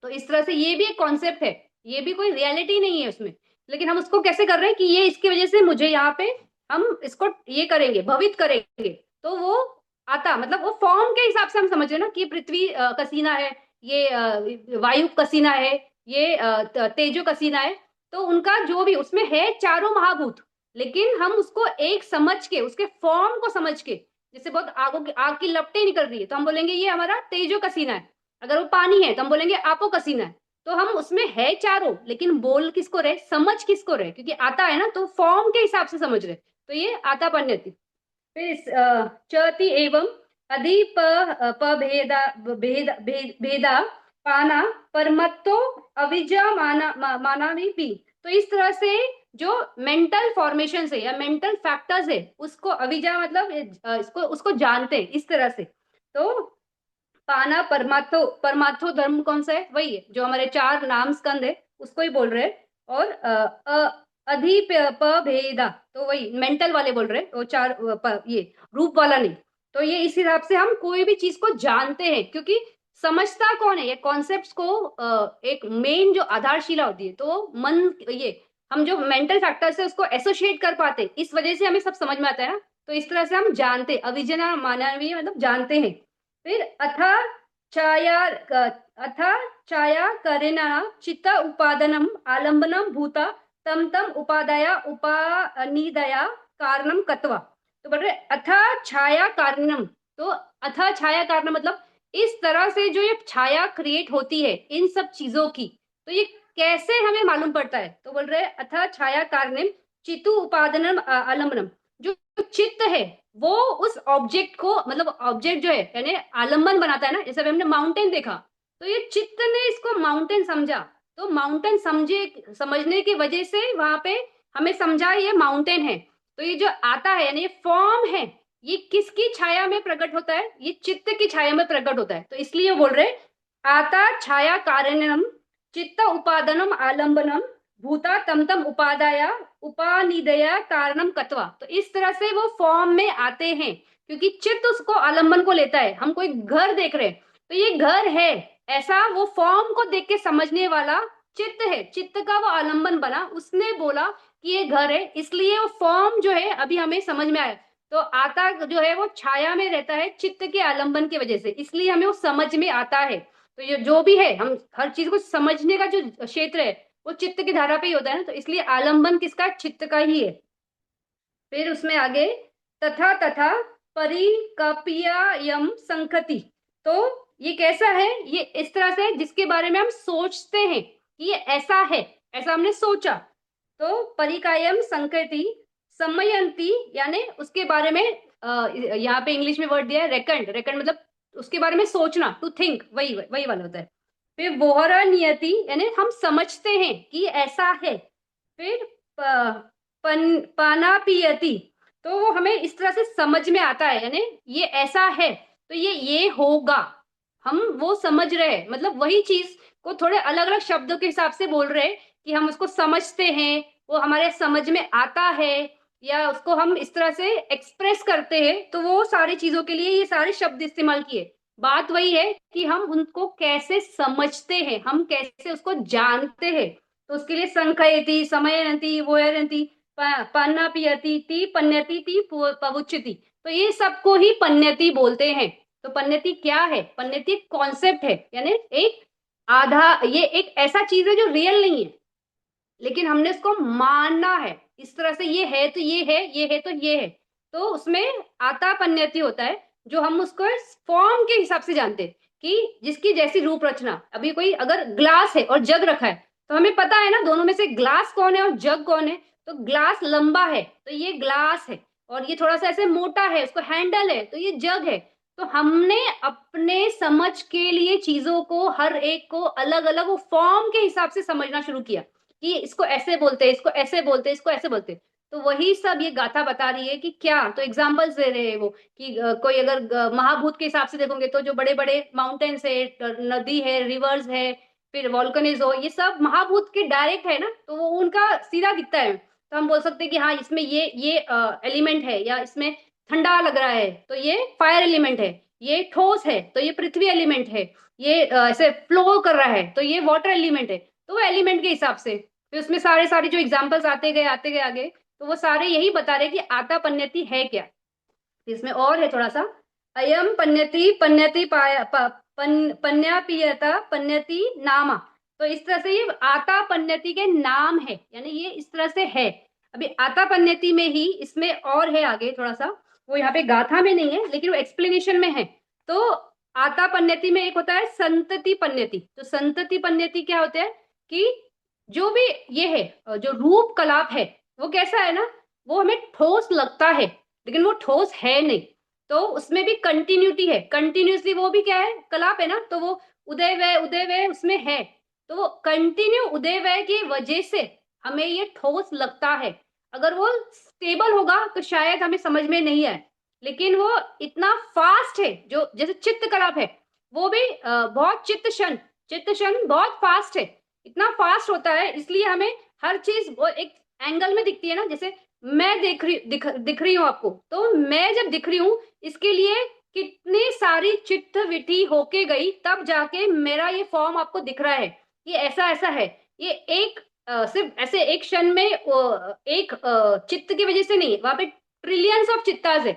तो इस तरह से ये भी एक कॉन्सेप्ट है, ये भी कोई रियलिटी नहीं है उसमें, लेकिन हम उसको कैसे कर रहे हैं कि ये इसकी वजह से मुझे यहाँ पे हम इसको ये करेंगे, भवित करेंगे। तो वो आता मतलब वो फॉर्म के हिसाब से हम समझ रहे हैं ना कि पृथ्वी कसीना है, ये वायु कसीना है, ये तेजो कसीना है। तो उनका जो भी उसमें है चारों महाभूत, लेकिन हम उसको एक समझ के उसके फॉर्म को समझ के, जैसे बहुत आग की लपटें निकल रही है तो हम बोलेंगे ये हमारा तेजो कसीना है। अगर वो पानी है तो हम बोलेंगे आपो कसीना है। तो हम उसमें है चारों, लेकिन बोल किसको रहे, समझ किसको रहे, क्योंकि आता है ना तो फॉर्म के हिसाब से समझ रहे। तो ये आता पन्यति। फिर चति एवं अधिप भेदा भेदा पाना परमत्तो अविजा माना भी। तो इस तरह से जो मेंटल फॉर्मेशन है या मेंटल फैक्टर्स है उसको अविजा मतलब इसको उसको जानते हैं इस तरह से। तो पाना परमार्थो, परमार्थो धर्म कौन सा है, वही है जो हमारे चार नाम स्कंद है उसको ही बोल रहे हैं। और अधिपेदा तो वही मेंटल वाले बोल रहे हैं, वो चार ये रूप वाला नहीं। तो ये इस हिसाब से हम कोई भी चीज को जानते हैं, क्योंकि समझता कौन है, ये कॉन्सेप्ट्स को एक मेन जो आधारशिला होती है, तो मन ये हम जो मेंटल फैक्टर्स है उसको एसोसिएट कर पाते हैं, इस वजह से हमें सब समझ में आता है ना। तो इस तरह से हम जानते, अविजना मानवीय मतलब जानते हैं। फिर छाया अथा छाया करेण चित्त उपादनम आलंबनम भूता तम तम उपादया उपानिदया कारणम कत्वा। तो बोल रहे अथा छाया कारणम। तो अथा छाया कारण मतलब इस तरह से जो ये छाया क्रिएट होती है इन सब चीजों की, तो ये कैसे हमें मालूम पड़ता है। तो बोल रहे अथा छाया कारणम चितु उपादनम आलंबनम। जो चित्त है वो उस ऑब्जेक्ट को मतलब ऑब्जेक्ट जो है यानी आलंबन बनाता है ना, जैसे हमने माउंटेन देखा, तो ये चित्त ने इसको माउंटेन समझा। तो माउंटेन समझने की वजह से वहां पे हमें समझा ये माउंटेन है। तो ये जो आता है यानी ये फॉर्म है, ये किसकी छाया में प्रकट होता है? ये चित्त की छाया में प्रकट होता है। तो इसलिए बोल रहे आता छाया कारणम चित्त उपादानम आलंबनम भूता तम तम उपादाया उपानिदया कारणम कत्वा। तो इस तरह से वो फॉर्म में आते हैं क्योंकि चित्त उसको आलंबन को लेता है। हम कोई घर देख रहे हैं तो ये घर है, ऐसा वो फॉर्म को देख के समझने वाला चित्त है। चित्त का वो आलंबन बना, उसने बोला कि ये घर है, इसलिए वो फॉर्म जो है अभी हमें समझ में आया। तो आता जो है वो छाया में रहता है चित्त के आलंबन की वजह से, इसलिए हमें वो समझ में आता है। तो ये जो भी है, हम हर चीज को समझने का जो क्षेत्र है वो चित्त की धारा पे ही होता है ना, तो इसलिए आलंबन किसका? चित्त का ही है। फिर उसमें आगे तथा तथा परिकल्प्ययम् संखति। तो ये कैसा है? ये इस तरह से जिसके बारे में हम सोचते हैं कि ये ऐसा है, ऐसा हमने सोचा। तो परिकायम संकति समयंती, यानी उसके बारे में यहाँ पे इंग्लिश में वर्ड दिया है रेकंड। रेकंड मतलब उसके बारे में सोचना, टू थिंक, वही वही वाला होता है। फिर वोहरा नियति, यानी हम समझते हैं कि ऐसा है। फिर पाना पियती, तो वो हमें इस तरह से समझ में आता है, यानी ये ऐसा है तो ये होगा। हम वो समझ रहे हैं, मतलब वही चीज को थोड़े अलग अलग शब्दों के हिसाब से बोल रहे हैं कि हम उसको समझते हैं, वो हमारे समझ में आता है, या उसको हम इस तरह से एक्सप्रेस करते हैं। तो वो सारी चीजों के लिए ये सारे शब्द इस्तेमाल किए। बात वही है कि हम उनको कैसे समझते हैं, हम कैसे उसको जानते हैं। तो उसके लिए संखयति समयनति वोयरंती पन्ना पियति ती पन्यति ती पवुच्यति। तो ये सबको ही पन्यति बोलते हैं। तो पन्यति क्या है? पन्यति कॉन्सेप्ट है, यानी एक आधा, ये एक ऐसा चीज है जो रियल नहीं है लेकिन हमने उसको मानना है। इस तरह से ये है तो ये है, ये है तो ये है। तो उसमें आता पन्यति होता है जो हम उसको फॉर्म के हिसाब से जानते हैं कि जिसकी जैसी रूप रचना। अभी कोई अगर ग्लास है और जग रखा है तो हमें पता है ना दोनों में से ग्लास कौन है और जग कौन है। तो ग्लास लंबा है तो ये ग्लास है, और ये थोड़ा सा ऐसे मोटा है, उसको हैंडल है, तो ये जग है। तो हमने अपने समझ के लिए चीजों को हर एक को अलग अलग वो फॉर्म के हिसाब से समझना शुरू किया कि इसको ऐसे बोलते हैं, इसको ऐसे बोलते हैं, इसको ऐसे बोलते हैं। तो वही सब ये गाथा बता रही है कि क्या, तो एग्जांपल्स दे रहे हैं वो कि कोई अगर महाभूत के हिसाब से देखोगे तो जो बड़े बड़े माउंटेन्स है, नदी है, रिवर्स है, फिर वॉल्कनीज हो, ये सब महाभूत के डायरेक्ट है ना, तो वो उनका सीधा दिखता है। तो हम बोल सकते हैं कि हाँ इसमें ये एलिमेंट है, या इसमें ठंडा लग रहा है तो ये फायर एलिमेंट है, ये ठोस है तो ये पृथ्वी एलिमेंट है, ये ऐसे फ्लो कर रहा है तो ये वाटर एलिमेंट है। तो वो एलिमेंट के हिसाब से फिर उसमें सारे सारे जो एग्जांपल्स आते गए आगे, तो वो सारे यही बता रहे कि आता पन्यति है क्या। इसमें और है थोड़ा सा, अयम पन्यति पन्यति पन्यापीयता पन्यति नामा। तो इस तरह से ये आता पन्यति के नाम है, यानी ये इस तरह से है। अभी आता पन्यति में ही इसमें और है आगे थोड़ा सा, वो यहाँ पे गाथा में नहीं है लेकिन वो एक्सप्लेनेशन में है। तो आता पन्यति में एक होता है संतति पन्यति। तो संतति पन्यति क्या होता है कि जो भी ये है जो रूप कलाप है वो कैसा है ना, वो हमें ठोस लगता है लेकिन वो ठोस है नहीं। तो उसमें भी कंटिन्यूटी है, कंटिन्यूसली वो भी क्या है, कलाप है ना, तो वो उदय व्यय उसमें है। तो वो कंटिन्यू उदय व्यय की वजह से हमें ये ठोस लगता है। अगर वो स्टेबल होगा तो शायद हमें समझ में नहीं आए, लेकिन वो इतना फास्ट है, जो जैसे चित्त कलाप है वो भी बहुत चित्त शन बहुत फास्ट है, इतना फास्ट होता है इसलिए हमें हर चीज वो एक एंगल में दिखती है ना। जैसे मैं दिख रही हूँ आपको, तो मैं जब दिख रही हूँ इसके लिए कितनी सारी चित्त विधि होके गई तब जाके मेरा ये फॉर्म आपको दिख रहा है, ये ऐसा ऐसा है। ये एक सिर्फ ऐसे एक क्षण में एक चित्त की वजह से नहीं, वहां पे ट्रिलियंस ऑफ चित्ताज है।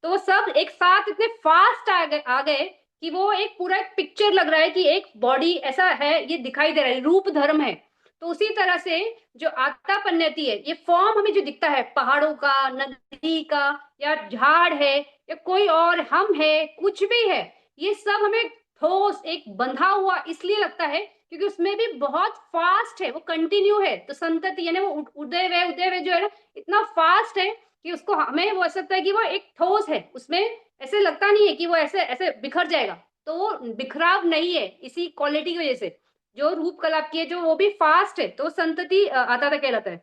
तो वो सब एक साथ इतने फास्ट आ गए कि वो एक पूरा एक पिक्चर लग रहा है कि एक बॉडी ऐसा है, ये दिखाई दे रहा है, रूप धर्म है। तो उसी तरह से जो आता पन्यति है, ये फॉर्म हमें जो दिखता है पहाड़ों का, नदी का, या झाड़ है, या कोई और हम है, कुछ भी है, ये सब हमें ठोस एक बंधा हुआ इसलिए लगता है क्योंकि उसमें भी बहुत फास्ट है, वो कंटिन्यू है। तो संतति यानी वो उदय वे जो है ना, इतना फास्ट है कि उसको हमें वो ऐसा लगता है कि वो एक ठोस है, उसमें ऐसे लगता नहीं है कि वो ऐसे ऐसे बिखर जाएगा। तो वो बिखराव नहीं है इसी क्वालिटी की वजह से। जो रूप कलाप की है जो वो भी फास्ट है तो संतति आता था कहलाता है।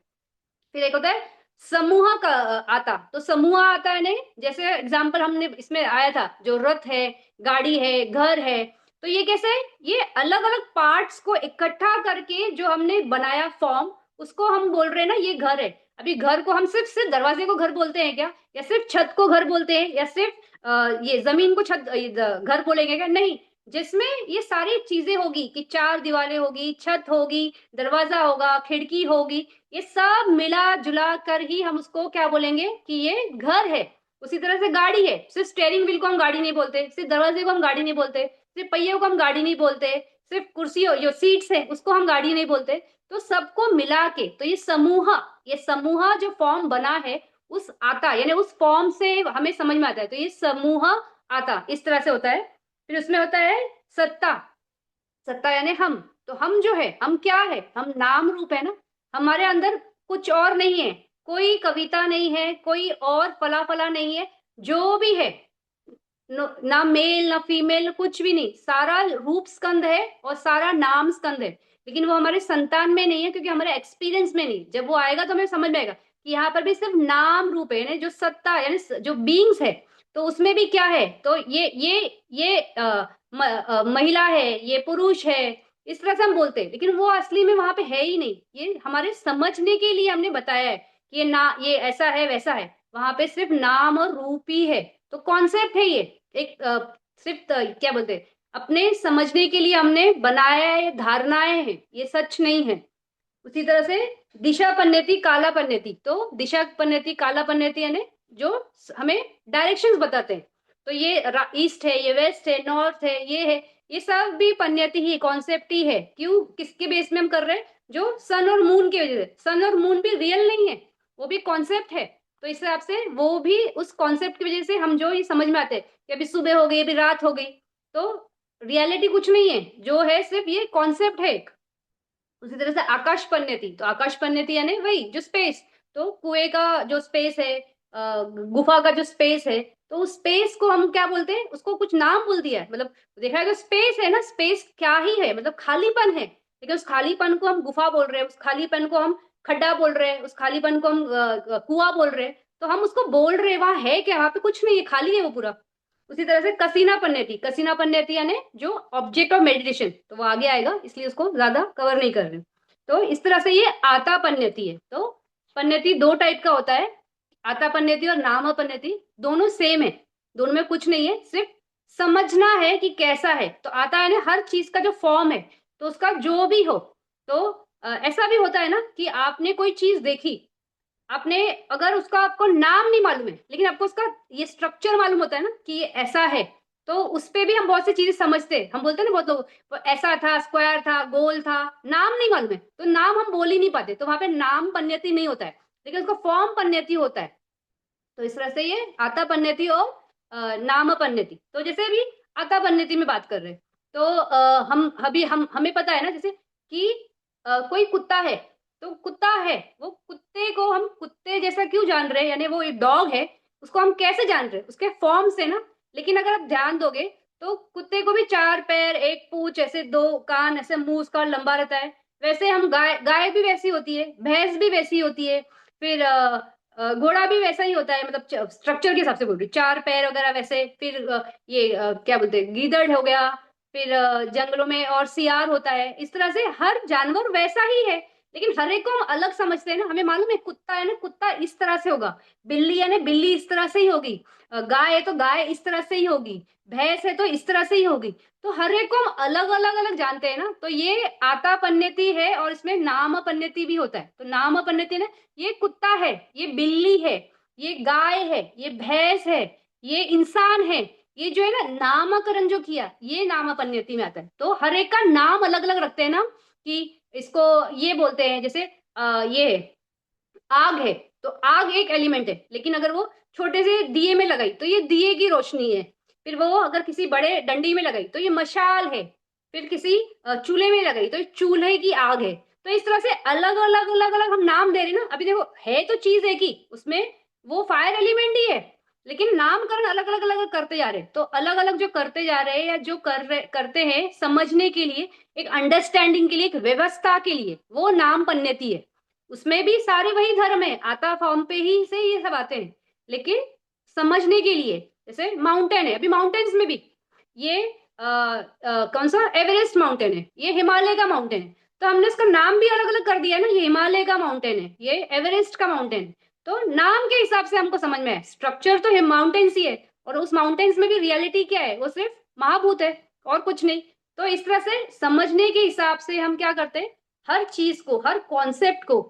फिर एक होता है समूह का आता, तो समूह आता है नहीं, जैसे एग्जाम्पल हमने इसमें आया था, जो रथ है, गाड़ी है, घर है, तो ये कैसे है, ये अलग अलग पार्ट्स को इकट्ठा करके जो हमने बनाया फॉर्म, उसको हम बोल रहे हैं ना ये घर है। अभी घर को हम सिर्फ सिर्फ दरवाजे को घर बोलते हैं क्या, या सिर्फ छत को घर बोलते हैं, या सिर्फ ये जमीन को छत घर बोलेंगे क्या, नहीं। जिसमें ये सारी चीजें होगी कि चार दीवारें होगी, छत होगी, दरवाजा होगा, खिड़की होगी, ये सब मिला जुला कर ही हम उसको क्या बोलेंगे कि ये घर है। उसी तरह से गाड़ी है, सिर्फ स्टेयरिंग व्हील को हम गाड़ी नहीं बोलते, सिर्फ दरवाजे को हम गाड़ी नहीं बोलते, सिर्फ पहियों को हम गाड़ी नहीं बोलते, सिर्फ कुर्सी जो सीट्स है उसको हम गाड़ी नहीं बोलते। तो सबको मिला के तो ये समूह जो फॉर्म बना है उस आता, यानी उस फॉर्म से हमें समझ में आता है, तो ये समूह आता इस तरह से होता है। फिर उसमें होता है सत्ता। सत्ता यानी हम, तो हम जो है, हम क्या है, हम नाम रूप है ना, हमारे अंदर कुछ और नहीं है, कोई कविता नहीं है, कोई और फला फला नहीं है, जो भी है, ना मेल ना फीमेल, कुछ भी नहीं, सारा रूप स्कंद है और सारा नाम स्कंद है। लेकिन वो हमारे संतान में नहीं है, क्योंकि हमारे एक्सपीरियंस में नहीं, जब वो आएगा तो हमें समझ में आएगा कि यहाँ पर भी सिर्फ नाम रूप है, यानी जो सत्ता यानी जो बींग्स है, तो उसमें भी क्या है, तो ये महिला है, ये पुरुष है, इस तरह से हम बोलते हैं, लेकिन वो असली में वहां पे है ही नहीं। ये हमारे समझने के लिए हमने बताया है कि ये ऐसा है वैसा है, वहां पे सिर्फ नाम और रूप ही है। तो कॉन्सेप्ट है ये, एक सिर्फ क्या बोलते हैं, अपने समझने के लिए हमने बनाया है, धारणाएं हैं, ये सच नहीं है। उसी तरह से दिशा पन्नेति काला पन्नेति, तो दिशा पन्नेति काला पन्नेति यानी जो हमें डायरेक्शंस बताते हैं। तो ये ईस्ट है, ये वेस्ट है, नॉर्थ है, ये है, ये सब भी पन्नेति ही, कॉन्सेप्ट ही है। क्यों, किसके बेस में हम कर रहे हैं, जो सन और मून की वजह से। सन और मून भी रियल नहीं है, वो भी कॉन्सेप्ट है। तो इस हिसाब से वो भी उस कॉन्सेप्ट की वजह से हम जो ये समझ में आते हैं कि अभी सुबह हो गई, अभी रात हो गई, तो रियलिटी कुछ नहीं है, जो है सिर्फ ये कॉन्सेप्ट है एक। उसी तरह से आकाश पन्नेति, तो आकाश पन्नेति यानी वही जो स्पेस, तो कुएं का जो स्पेस है, गुफा का जो स्पेस है, तो उस स्पेस को हम क्या बोलते हैं, उसको कुछ नाम बोल दिया है, मतलब देखा है जो स्पेस है ना, स्पेस क्या ही है, मतलब खालीपन है, लेकिन उस खालीपन को हम गुफा बोल रहे हैं, उस खालीपन को हम खड्डा बोल रहे हैं, उस खालीपन को हम कुआं बोल रहे हैं। तो हम उसको बोल रहे हैं, वहां है क्या, वहां पे कुछ नहीं है, खाली है वो पूरा। उसी तरह से कसीना पन्नेति यानी जो ऑब्जेक्ट ऑफ मेडिटेशन, तो वो आगे आएगा, इसलिए उसको ज्यादा कवर नहीं कर रहे। तो इस तरह से ये आता पन्नेति है। तो पन्नेति दो टाइप का होता है, आता पन्नेति और नाम पन्नेति, दोनों सेम है, दोनों में कुछ नहीं है, सिर्फ समझना है कि कैसा है। तो आता है ना हर चीज का जो फॉर्म है, तो उसका जो भी हो, तो ऐसा भी होता है ना कि आपने कोई चीज देखी, आपने अगर उसका आपको नाम नहीं मालूम है, लेकिन आपको उसका ये स्ट्रक्चर मालूम होता है ना कि ये ऐसा है, तो उस पे भी हम बहुत सी चीजें समझते हैं। हम बोलते हैं ना बहुत लोग, वो ऐसा था, स्क्वायर था, गोल था, नाम नहीं मालूम है, तो नाम हम बोल ही नहीं पाते, तो वहां पे नाम पन्नेति नहीं होता है, लेकिन उसका फॉर्म पन्नेति होता है। तो इस तरह से ये आता पन्नेति और नाम पन्नेति। तो जैसे अभी आता पन्नेति में बात कर रहे हैं, तो हम अभी हम हमें पता है ना, जैसे कि कोई कुत्ता है, तो कुत्ता है, वो कुत्ते को हम कुत्ते जैसा क्यों जान रहे हैं, यानी वो एक डॉग है, उसको हम कैसे जान रहे हैं, उसके फॉर्म से ना। लेकिन अगर आप ध्यान दोगे, तो कुत्ते को भी चार पैर, एक पूंछ, ऐसे दो कान, ऐसे मुंह उसका लंबा रहता है। वैसे हम गाय गाय भी वैसी होती है, भैंस भी वैसी होती है, फिर घोड़ा भी वैसा ही होता है, मतलब स्ट्रक्चर के हिसाब से बोल रही हूँ, चार पैर वगैरह वैसे। फिर ये क्या बोलते हैं, गीदड़ हो गया, फिर जंगलों में और सियार होता है। इस तरह से हर जानवर वैसा ही है, लेकिन हर एक को हम अलग समझते हैं ना। हमें मालूम है कुत्ता है ना, कुत्ता इस तरह से होगा, बिल्ली है ना, बिल्ली इस तरह से ही होगी, गाय है तो गाय इस तरह से ही होगी, भैंस है तो इस तरह से ही होगी। तो हर एक को हम अलग अलग अलग जानते हैं ना। तो ये आता पन्नेति है, और इसमें नाम पन्नेति भी होता है। तो नाम पन्नेति ना, ये कुत्ता है, ये बिल्ली है, ये गाय है, ये भैंस है, ये इंसान है, ये जो है ना नामकरण जो किया, ये नाम पन्नेति में आता है। तो हर एक का नाम अलग अलग रखते हैं ना, कि इसको ये बोलते हैं, जैसे ये आग है, तो आग एक एलिमेंट है, लेकिन अगर वो छोटे से दिए में लगाई तो ये दिए की रोशनी है। फिर वो अगर किसी बड़े डंडी में लगाई तो ये मशाल है। फिर किसी चूल्हे में लगाई तो ये चूल्हे की आग है। तो इस तरह से अलग अलग अलग अलग हम नाम दे रहे हैं ना। अभी देखो, है तो चीज एक ही, उसमें वो फायर एलिमेंट ही है, लेकिन नामकरण अलग अलग अलग करते जा रहे हैं। तो अलग अलग जो करते जा रहे हैं, या जो करते हैं समझने के लिए, एक अंडरस्टैंडिंग के लिए, एक व्यवस्था के लिए, वो नाम पन्नेति है। उसमें भी सारे वही धर्म है, आता फॉर्म पे ही से ये सब आते हैं। लेकिन समझने के लिए, जैसे माउंटेन है, अभी माउंटेन्स में भी ये कौन सा एवरेस्ट माउंटेन है, ये हिमालय का माउंटेन है, तो हमने इसका नाम भी अलग अलग कर दिया ना, ये हिमालय का माउंटेन है, ये एवरेस्ट का माउंटेन है। तो नाम के हिसाब से हमको समझ में आए, स्ट्रक्चर तो माउंटेन्स ही है, और उस माउंटेन्स में भी रियलिटी क्या है, वो सिर्फ महाभूत है और कुछ नहीं। तो इस तरह से समझने के हिसाब से हम क्या करते हैं, हर चीज को, हर कॉन्सेप्ट को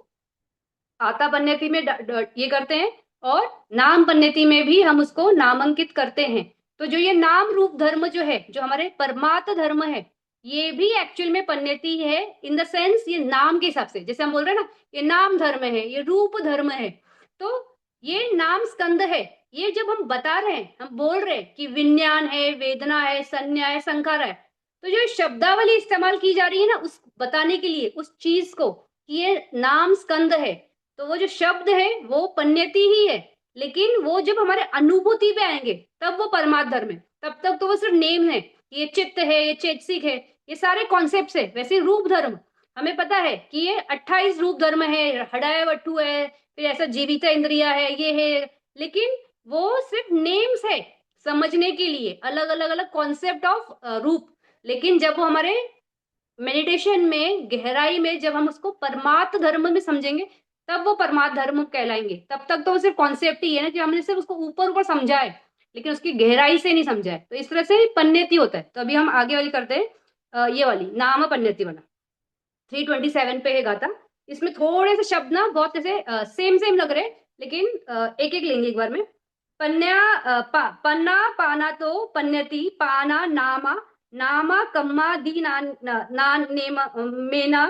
आता पन्नेति में ये करते हैं, और नाम पन्नेति में भी हम उसको नामांकित करते हैं। तो जो ये नाम रूप धर्म जो है, जो हमारे परमात्म धर्म है, ये भी एक्चुअल में पन्नेति है, इन द सेंस ये नाम के हिसाब से, जैसे हम बोल रहे हैं ना, ये नाम धर्म है, ये रूप धर्म है। तो ये नाम स्कंद है, ये जब हम बता रहे हैं, हम बोल रहे हैं कि विज्ञान है, वेदना है, संज्ञा है, संखार है, तो जो शब्दावली इस्तेमाल की जा रही है ना, उस बताने के लिए उस चीज को कि ये नाम स्कंद है, तो वो जो शब्द है वो पन्यति ही है। लेकिन वो जब हमारे अनुभूति पे आएंगे तब वो परमार्थ धर्म है, तब तक तो वो सिर्फ नेम है, ये चित्त है, ये चैतसिक है, ये सारे कॉन्सेप्ट है। वैसे रूप धर्म हमें पता है कि ये 28 रूप धर्म है, हडाय वटु है, फिर ऐसा जीवित इंद्रिया है, ये है, लेकिन वो सिर्फ नेम्स है समझने के लिए, अलग अलग अलग कॉन्सेप्ट ऑफ रूप। लेकिन जब वो हमारे मेडिटेशन में गहराई में जब हम उसको परमार्थ धर्म में समझेंगे, तब वो परमार्थ धर्म कहलाएंगे। तब तक तो वो सिर्फ कॉन्सेप्ट ही है ना, कि हमने सिर्फ उसको ऊपर ऊपर समझा है, लेकिन उसकी गहराई से नहीं समझा है। तो इस तरह से पन्नेति होता है। तो अभी हम आगे वाली करते हैं, ये वाली नाम पन्नेति वाला, 327 पे है गाथा। इसमें थोड़े से शब्द ना बहुत ऐसे सेम सेम लग रहे हैं, लेकिन एक एक लेंगे एक बार में। पन्या पन्ना पाना तो पन्यति पाना नामा नामा कम्मा दी नान नेम मेना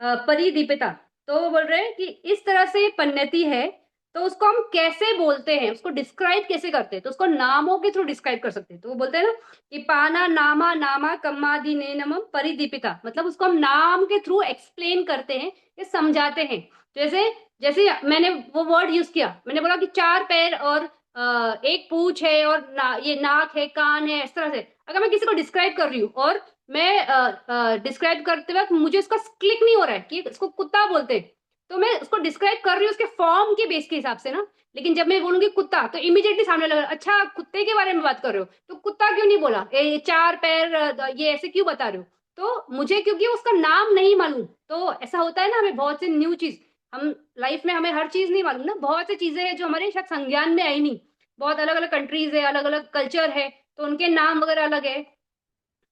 परिदीपिता। तो वो बोल रहे हैं कि इस तरह से पन्यति है, तो उसको हम कैसे बोलते हैं, उसको डिस्क्राइब कैसे करते हैं, तो उसको नामों के थ्रू डिस्क्राइब कर सकते हैं। तो वो बोलते हैं ना कि पाना नामा नामा कम्मादि नैनम परिदीपिता, मतलब उसको हम नाम के थ्रू एक्सप्लेन करते हैं या समझाते हैं। जैसे जैसे मैंने वो वर्ड यूज किया, मैंने बोला कि चार पैर और एक पूंछ है और ये नाक है, कान है, इस तरह से अगर मैं किसी को डिस्क्राइब कर रही हूँ, और मैं डिस्क्राइब करते वक्त मुझे इसका क्लिक नहीं हो रहा है कि इसको कुत्ता बोलते हैं, तो मैं उसको डिस्क्राइब कर रही हूँ उसके फॉर्म के बेस के हिसाब से ना। लेकिन जब मैं बोलूंगी कुत्ता, तो इमीडिएटली सामने लगा, अच्छा कुत्ते के बारे में बात कर रहे हो, तो कुत्ता क्यों नहीं बोला, चार पैर, ये ऐसे क्यों बता रहे हो। तो मुझे क्योंकि उसका नाम नहीं मालूम, तो ऐसा होता है ना, हमें बहुत से न्यू चीज, हम लाइफ में हमें हर चीज नहीं मालूम ना, बहुत सी चीजें हैं जो हमारे शायद संज्ञान में आई नहीं। बहुत अलग अलग कंट्रीज है, अलग अलग कल्चर है, तो उनके नाम वगैरह अलग है।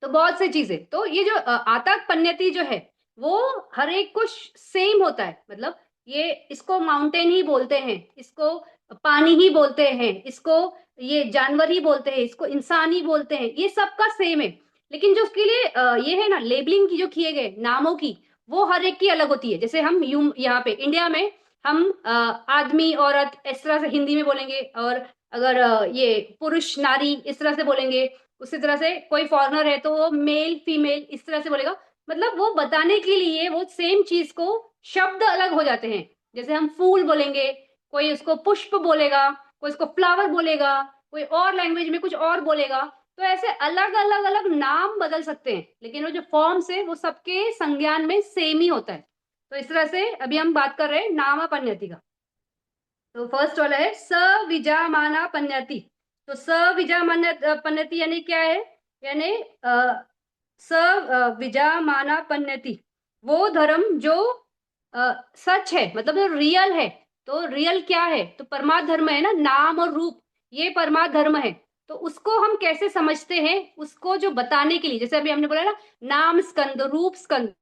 तो बहुत सी चीजें, तो ये जो आतक पन्नति जो है, वो हर एक कुछ सेम होता है, मतलब ये इसको माउंटेन ही बोलते हैं, इसको पानी ही बोलते हैं, इसको ये जानवर ही बोलते हैं, इसको इंसान ही बोलते हैं, ये सबका सेम है। लेकिन जो उसके लिए ये है ना लेबलिंग की जो किए गए नामों की, वो हर एक की अलग होती है। जैसे हम यहाँ पे इंडिया में हम आदमी औरत इस तरह से हिंदी में बोलेंगे, और अगर ये पुरुष नारी इस तरह से बोलेंगे, उसी तरह से कोई फॉरेनर है तो वो मेल फीमेल इस तरह से बोलेगा। मतलब वो बताने के लिए वो सेम चीज को शब्द अलग हो जाते हैं। जैसे हम फूल बोलेंगे, कोई उसको पुष्प बोलेगा, कोई उसको फ्लावर बोलेगा, कोई और लैंग्वेज में कुछ और बोलेगा। तो ऐसे अलग अलग अलग नाम बदल सकते हैं, लेकिन वो जो फॉर्म्स है वो सबके संज्ञान में सेम ही होता है। तो इस तरह से अभी हम बात कर रहे हैं नामापन्नति का। तो फर्स्ट वाला है सविजामाना पन्नति। तो सविजामाना पन्नति यानी क्या है, यानी स विजामाना पन्नति, वो धर्म जो सच है, मतलब जो रियल है। तो रियल क्या है, तो परमार्थ धर्म है ना, नाम और रूप, ये परमार्थ धर्म है। तो उसको हम कैसे समझते हैं, उसको जो बताने के लिए, जैसे अभी हमने बोला ना, नाम स्कंद रूप स्कंद,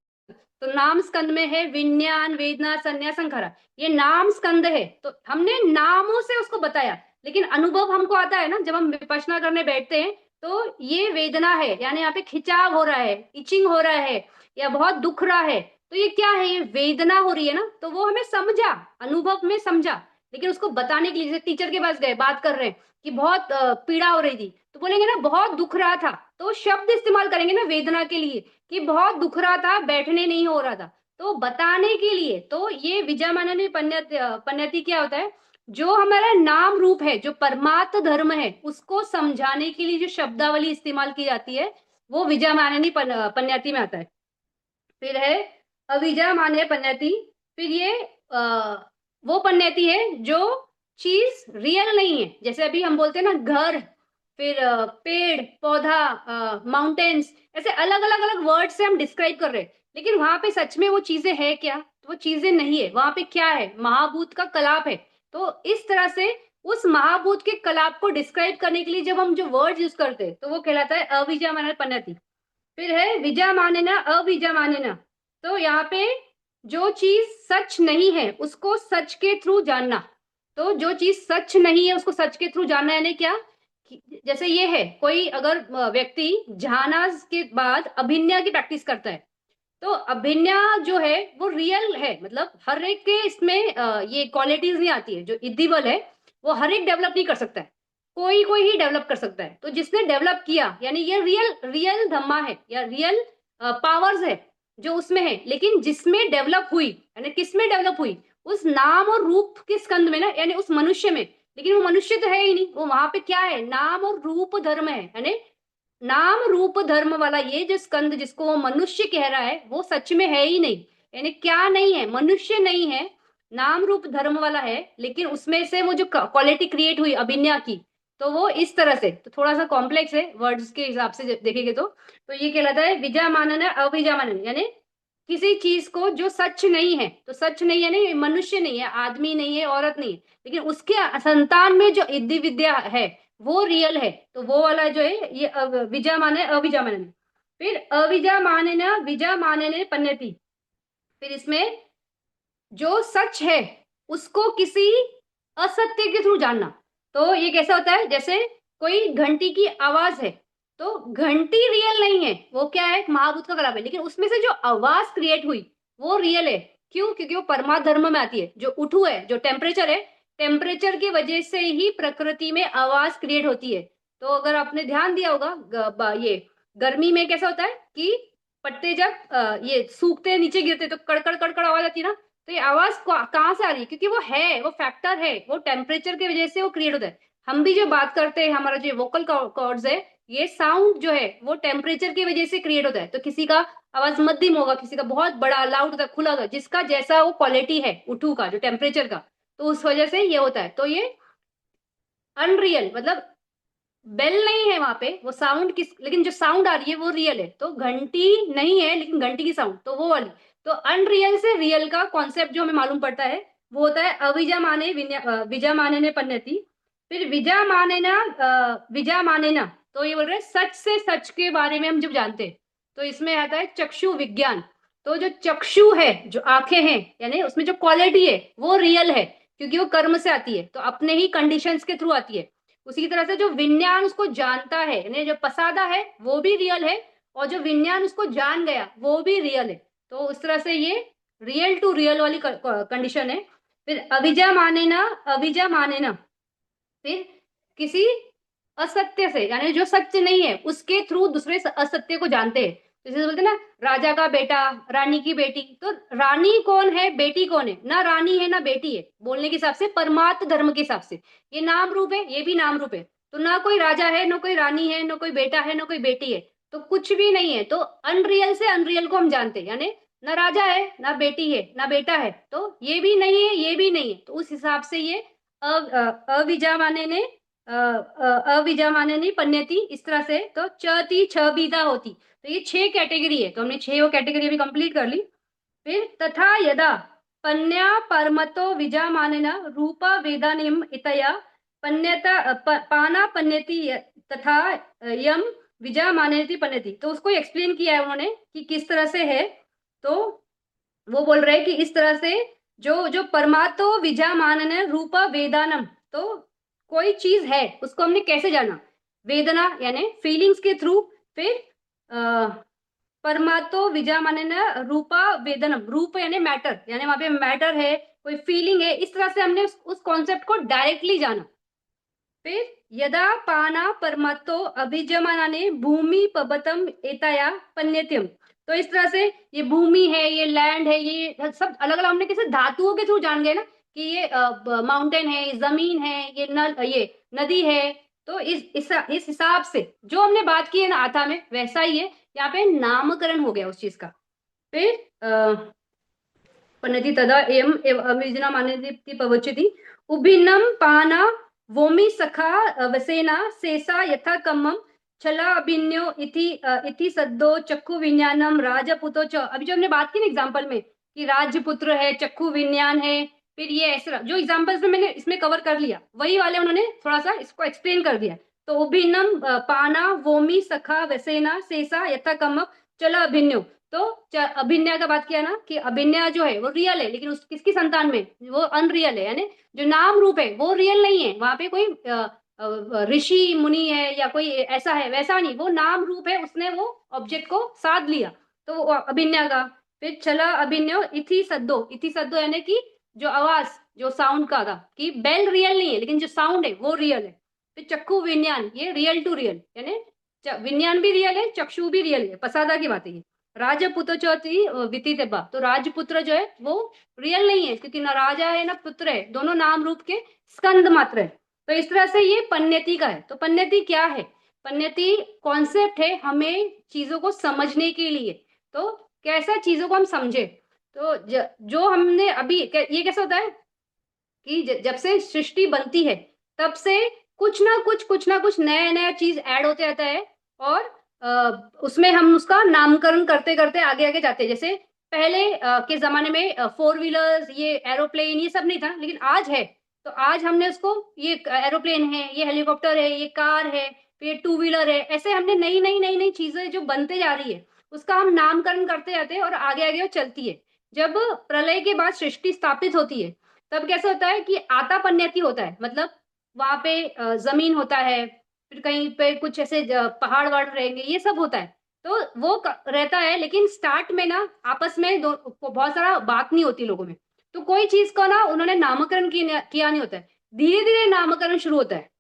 तो नाम स्कंद में है विज्ञान वेदना संन्यास संखारा, ये नाम स्कंद है। तो हमने नामों से उसको बताया, लेकिन अनुभव हमको आता है ना जब हम विपश्यना करने बैठते हैं, तो ये वेदना है, यानी यहाँ पे खिंचाव हो रहा है, इचिंग हो रहा है, या बहुत दुख रहा है, तो ये क्या है, ये वेदना हो रही है ना। तो वो हमें समझा, अनुभव में समझा, लेकिन उसको बताने के लिए जैसे टीचर के पास गए, बात कर रहे हैं कि बहुत पीड़ा हो रही थी, तो बोलेंगे ना बहुत दुख रहा था, तो शब्द इस्तेमाल करेंगे ना वेदना के लिए कि बहुत दुख रहा था, बैठने नहीं हो रहा था, तो बताने के लिए। तो ये विजयमानन पन्नति क्या होता है, जो हमारा नाम रूप है, जो परमात्म धर्म है, उसको समझाने के लिए जो शब्दावली इस्तेमाल की जाती है, वो विजयमाननी पन्नति में आता है। फिर है अविजा माने पन्नति। फिर ये वो पन्नेती है जो चीज रियल नहीं है। जैसे अभी हम बोलते हैं ना घर, फिर पेड़ पौधा, माउंटेन्स, ऐसे अलग अलग अलग वर्ड से हम डिस्क्राइब कर रहे हैं, लेकिन वहां पे सच में वो चीजें है क्या? तो वो चीजें नहीं है, वहां पे क्या है? महाभूत का कलाप है। तो इस तरह से उस महाभूत के कलाप को डिस्क्राइब करने के लिए जब हम जो वर्ड यूज करते हैं तो वो कहलाता है अविजामानन पन्नति। फिर है विजामानेना अविजामानेना। तो यहाँ पे जो चीज सच नहीं है उसको सच के थ्रू जानना। तो जो चीज सच नहीं है उसको सच के थ्रू जानना, यानी क्या? जैसे ये है, कोई अगर व्यक्ति झानास के बाद अभिनय की प्रैक्टिस करता है, तो अभिनय जो है वो रियल है, मतलब हर एक के इसमें ये क्वालिटीज नहीं आती है। जो इदिवल है वो हर एक डेवलप नहीं कर सकता है, कोई कोई ही डेवलप कर सकता है। तो जिसने डेवलप किया यानी ये रियल रियल धम्मा है या रियल पावर्स है जो उसमें है। लेकिन जिसमें डेवलप हुई यानी किसमें डेवलप हुई? उस नाम और रूप के स्कंद में ना, यानी उस मनुष्य में। लेकिन वो मनुष्य तो है ही नहीं, वो वहां पे क्या है? नाम और रूप धर्म है, यानी नाम रूप धर्म वाला ये जो स्कंद जिसको वो मनुष्य कह रहा है वो सच में है ही नहीं। यानी क्या नहीं है? मनुष्य नहीं है, नाम रूप धर्म वाला है। लेकिन उसमें से वो जो क्वालिटी क्रिएट हुई अभिनय की, तो वो इस तरह से, तो थोड़ा सा कॉम्प्लेक्स है वर्ड्स के हिसाब से देखेंगे तो ये कहलाता है विजामानन है अविजामानन। यानी किसी चीज को जो सच नहीं है, तो सच नहीं है, नहीं मनुष्य नहीं है, आदमी नहीं है, औरत नहीं है, लेकिन उसके संतान में जो इद्धि विद्या है वो रियल है। तो वो वाला जो है ये विजा माने अविजा माने। फिर अविजा माने ना विजा माने ने पन्नति। फिर इसमें जो सच है उसको किसी असत्य के थ्रू जानना। तो ये कैसा होता है? जैसे कोई घंटी की आवाज है, तो घंटी रियल नहीं है, वो क्या है? एक महाभूत का कलाप है। लेकिन उसमें से जो आवाज क्रिएट हुई वो रियल है। क्यों? क्योंकि वो परमात्म धर्म में आती है। जो उठू है, जो टेम्परेचर है, टेम्परेचर की वजह से ही प्रकृति में आवाज क्रिएट होती है। तो अगर आपने ध्यान दिया होगा ये गर्मी में कैसा होता है कि पत्ते जब ये सूखते नीचे गिरते तो कड़कड़ कड़कड़ आवाज आती है ना। तो ये आवाज कहाँ से आ रही है? क्योंकि वो है, वो फैक्टर है, वो टेम्परेचर की वजह से वो क्रिएट होता है। हम भी जो बात करते हैं, हमारा जो वोकल कॉर्ड्स है, ये साउंड जो है वो टेम्परेचर की वजह से क्रिएट होता है। तो किसी का आवाज मध्यम होगा, किसी का बहुत बड़ा लाउड होता है, खुला होता है, जिसका जैसा वो क्वालिटी है उठू का जो टेम्परेचर का, तो उस वजह से ये होता है। तो ये अनरियल मतलब बेल नहीं है वहां पे, वो साउंड किस, लेकिन जो साउंड आ रही है वो रियल है। तो घंटी नहीं है लेकिन घंटी की साउंड, तो वो वाली। तो अनरियल से रियल का कॉन्सेप्ट जो हमें मालूम पड़ता है वो होता है अविजा माने विजा माने ने पन्नति। फिर विजा माने ना विजा माने ना, तो ये बोल रहे हैं सच से सच के बारे में हम जब जानते हैं, तो इसमें आता है चक्षु विज्ञान। तो जो चक्षु है, जो आंखें हैं, यानी उसमें जो क्वालिटी है वो रियल है, क्योंकि वो कर्म से आती है, तो अपने ही कंडीशंस के थ्रू आती है। उसी की तरह से जो विज्ञान उसको जानता है, यानी जो पसादा है वो भी रियल है, और जो विज्ञान उसको जान गया वो भी रियल है। तो उस तरह से ये रियल टू रियल वाली कंडीशन है। फिर अविजा माने ना अविजा माने ना, फिर किसी असत्य से, यानी जो सत्य नहीं है उसके थ्रू दूसरे असत्य को जानते हैं। जैसे बोलते हैं ना, राजा का बेटा, रानी की बेटी। तो रानी कौन है, बेटी कौन है? ना रानी है ना बेटी है, बोलने के हिसाब से, परमात्म धर्म के हिसाब से। ये नाम रूप है, ये भी नाम रूप है। तो ना कोई राजा है, ना कोई रानी है, ना कोई बेटा है, ना कोई बेटी है, तो कुछ भी नहीं है। तो अनरियल से अनरियल को हम जानते हैं, यानी ना राजा है, ना बेटी है, ना बेटा है, तो ये भी नहीं है, ये भी नहीं है। तो उस हिसाब से ये अविजा माने ने अविजा माने ने पन्यति, इस तरह से। तो चती छबिदा होती। तो ये 6 कैटेगरी है, तो हमने 6 वो कैटेगरी अभी कंप्लीट कर ली। फिर तथा यदा पन्या परमतो विजा मानेना रूप वेदानिम इतया पन्यता पाना पन्यति तथा यम विजा मानेति पन्यति। तो उसको एक्सप्लेन किया है उन्होंने कि किस तरह से है। तो वो बोल रहे हैं कि इस तरह से जो जो परमात्म विजा मानन रूप वेदानम। तो कोई चीज है उसको हमने कैसे जाना? वेदना यानी फीलिंग्स के थ्रू। फिर परमात्म विजा मानन रूपा वेदनम, रूप यानी मैटर, यानी वहां पे मैटर है, कोई फीलिंग है, इस तरह से हमने उस कॉन्सेप्ट को डायरेक्टली जाना। फिर यदा पाना परमत्तो अभिजमानाने भूमि पबतम एतया पन्यत्यम। तो इस तरह से ये भूमि है, ये लैंड है, ये सब अलग अलग हमने कैसे धातुओं के थ्रू जान गए ना, कि ये माउंटेन है, ये जमीन है, ये नल, ये नदी है। तो इस हिसाब से जो हमने बात की है ना आथा में, वैसा ही है यहाँ पे नामकरण हो गया उस चीज का। फिर पन्नति तदा एवं अविजना मानति पवचति उभिन्नम पाना वोमि सखा वसेना सेसा यथा कम्मम छला अभिन्यो इति सद्दो चक्षु विज्ञानम राजपुतो च। अभी जो हमने बात की ना एग्जाम्पल में कि राजपुत्र है, चक्षु विज्ञान है, फिर ये ऐसा जो एग्जाम्पल्स में मैंने इसमें कवर कर लिया वही वाले उन्होंने थोड़ा सा इसको एक्सप्लेन कर दिया। तो उभिन्नम पाना वोमि सखा वसेना सेसा यथा कम्मम चला अभिन्यो। तो अभिन्या का बात किया ना कि अभिन्या जो है वो रियल है, लेकिन उस किसकी संतान में वो अनरियल है, यानी जो नाम रूप है वो रियल नहीं है। वहां पे कोई ऋषि मुनि है या कोई ऐसा है वैसा नहीं, वो नाम रूप है, उसने वो ऑब्जेक्ट को साध लिया, तो वो अभिन्या का। फिर चला अभिन्यो इथि सद्दो यानी कि जो आवाज जो साउंड का था कि बेल रियल नहीं है लेकिन जो साउंड है वो रियल है। फिर चक्षु विज्ञान, ये रियल टू रियल, यानी विज्ञान भी रियल है, चक्षु भी रियल है, प्रसादा की बात है ये। राजपुत्र चौथी विदित बा, तो राजपुत्र जो है वो रियल नहीं है क्योंकि ना राजा है ना पुत्र है, दोनों नाम रूप के स्कंद मात्र है। तो इस तरह से ये पन्नति का है। तो पन्नति क्या है? पन्नति कॉन्सेप्ट है हमें चीजों को समझने के लिए। तो कैसा चीजों को हम समझे, तो जो हमने अभी ये कैसा होता है कि जब से सृष्टि बनती है तब से कुछ ना कुछ नया नया चीज ऐड होते रहता है, और उसमें हम उसका नामकरण करते करते आगे आगे जाते हैं। जैसे पहले के जमाने में फोर व्हीलर्स, ये एरोप्लेन, ये सब नहीं था, लेकिन आज है। तो आज हमने उसको, ये एरोप्लेन है, ये हेलीकॉप्टर है, ये कार है, फिर टू व्हीलर है, ऐसे हमने नई नई चीजें जो बनते जा रही है उसका हम नामकरण करते जाते हैं और आगे आगे वो चलती है। जब प्रलय के बाद सृष्टि स्थापित होती है तब कैसे होता है कि आता पन्नति होता है, मतलब वहां पे जमीन होता है, फिर कहीं पे कुछ ऐसे पहाड़ वहाड़ रहेंगे, ये सब होता है। तो वो रहता है, लेकिन स्टार्ट में ना आपस में बहुत सारा बात नहीं होती लोगों में। तो कोई चीज का ना उन्होंने नामकरण किया नहीं होता है, धीरे धीरे नामकरण शुरू होता है।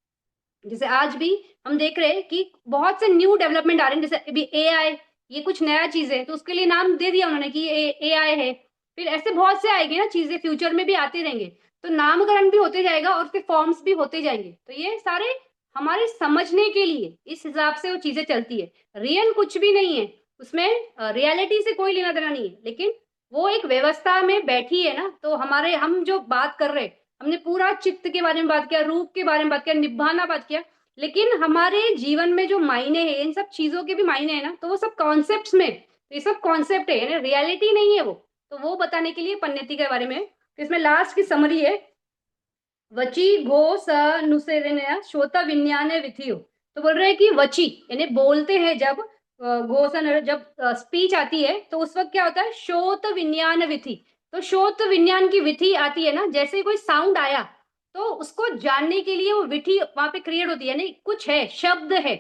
जैसे आज भी हम देख रहे हैं कि बहुत से न्यू डेवलपमेंट आ रहे हैं, जैसे अभी एआई, ये कुछ नया चीज है तो उसके लिए नाम दे दिया उन्होंने कि ये एआई है। फिर ऐसे बहुत से आएंगे ना चीजें, फ्यूचर में भी आते रहेंगे, तो नामकरण भी होते जाएगा और उसके फॉर्म्स भी होते जाएंगे। तो ये सारे हमारे समझने के लिए इस हिसाब से वो चीजें चलती है। रियल कुछ भी नहीं है उसमें, रियलिटी से कोई लेना देना नहीं है, लेकिन वो एक व्यवस्था में बैठी है ना। तो हमारे हम जो बात कर रहे हैं, हमने पूरा चित्त के बारे में बात किया, रूप के बारे में बात किया, निभाना बात किया, लेकिन हमारे जीवन में जो मायने हैं, इन सब चीजों के भी मायने हैं ना, तो वो सब कॉन्सेप्ट्स में, तो ये सब कॉन्सेप्ट है, यानी रियलिटी नहीं है वो। तो वो बताने के लिए पन्नति के बारे में, तो इसमें लास्ट की समरी है, वची घो स नुसेरेनया श्रोता विज्ञान विधियो। तो बोल रहे हैं कि वची यानी बोलते हैं जब, घोष जब स्पीच आती है तो उस वक्त क्या होता है, श्रोत विज्ञान विधि। तो श्रोत विज्ञान की विधि आती है ना, जैसे ही कोई साउंड आया तो उसको जानने के लिए वो विधि वहां पे क्रिएट होती है, यानी कुछ है, शब्द है,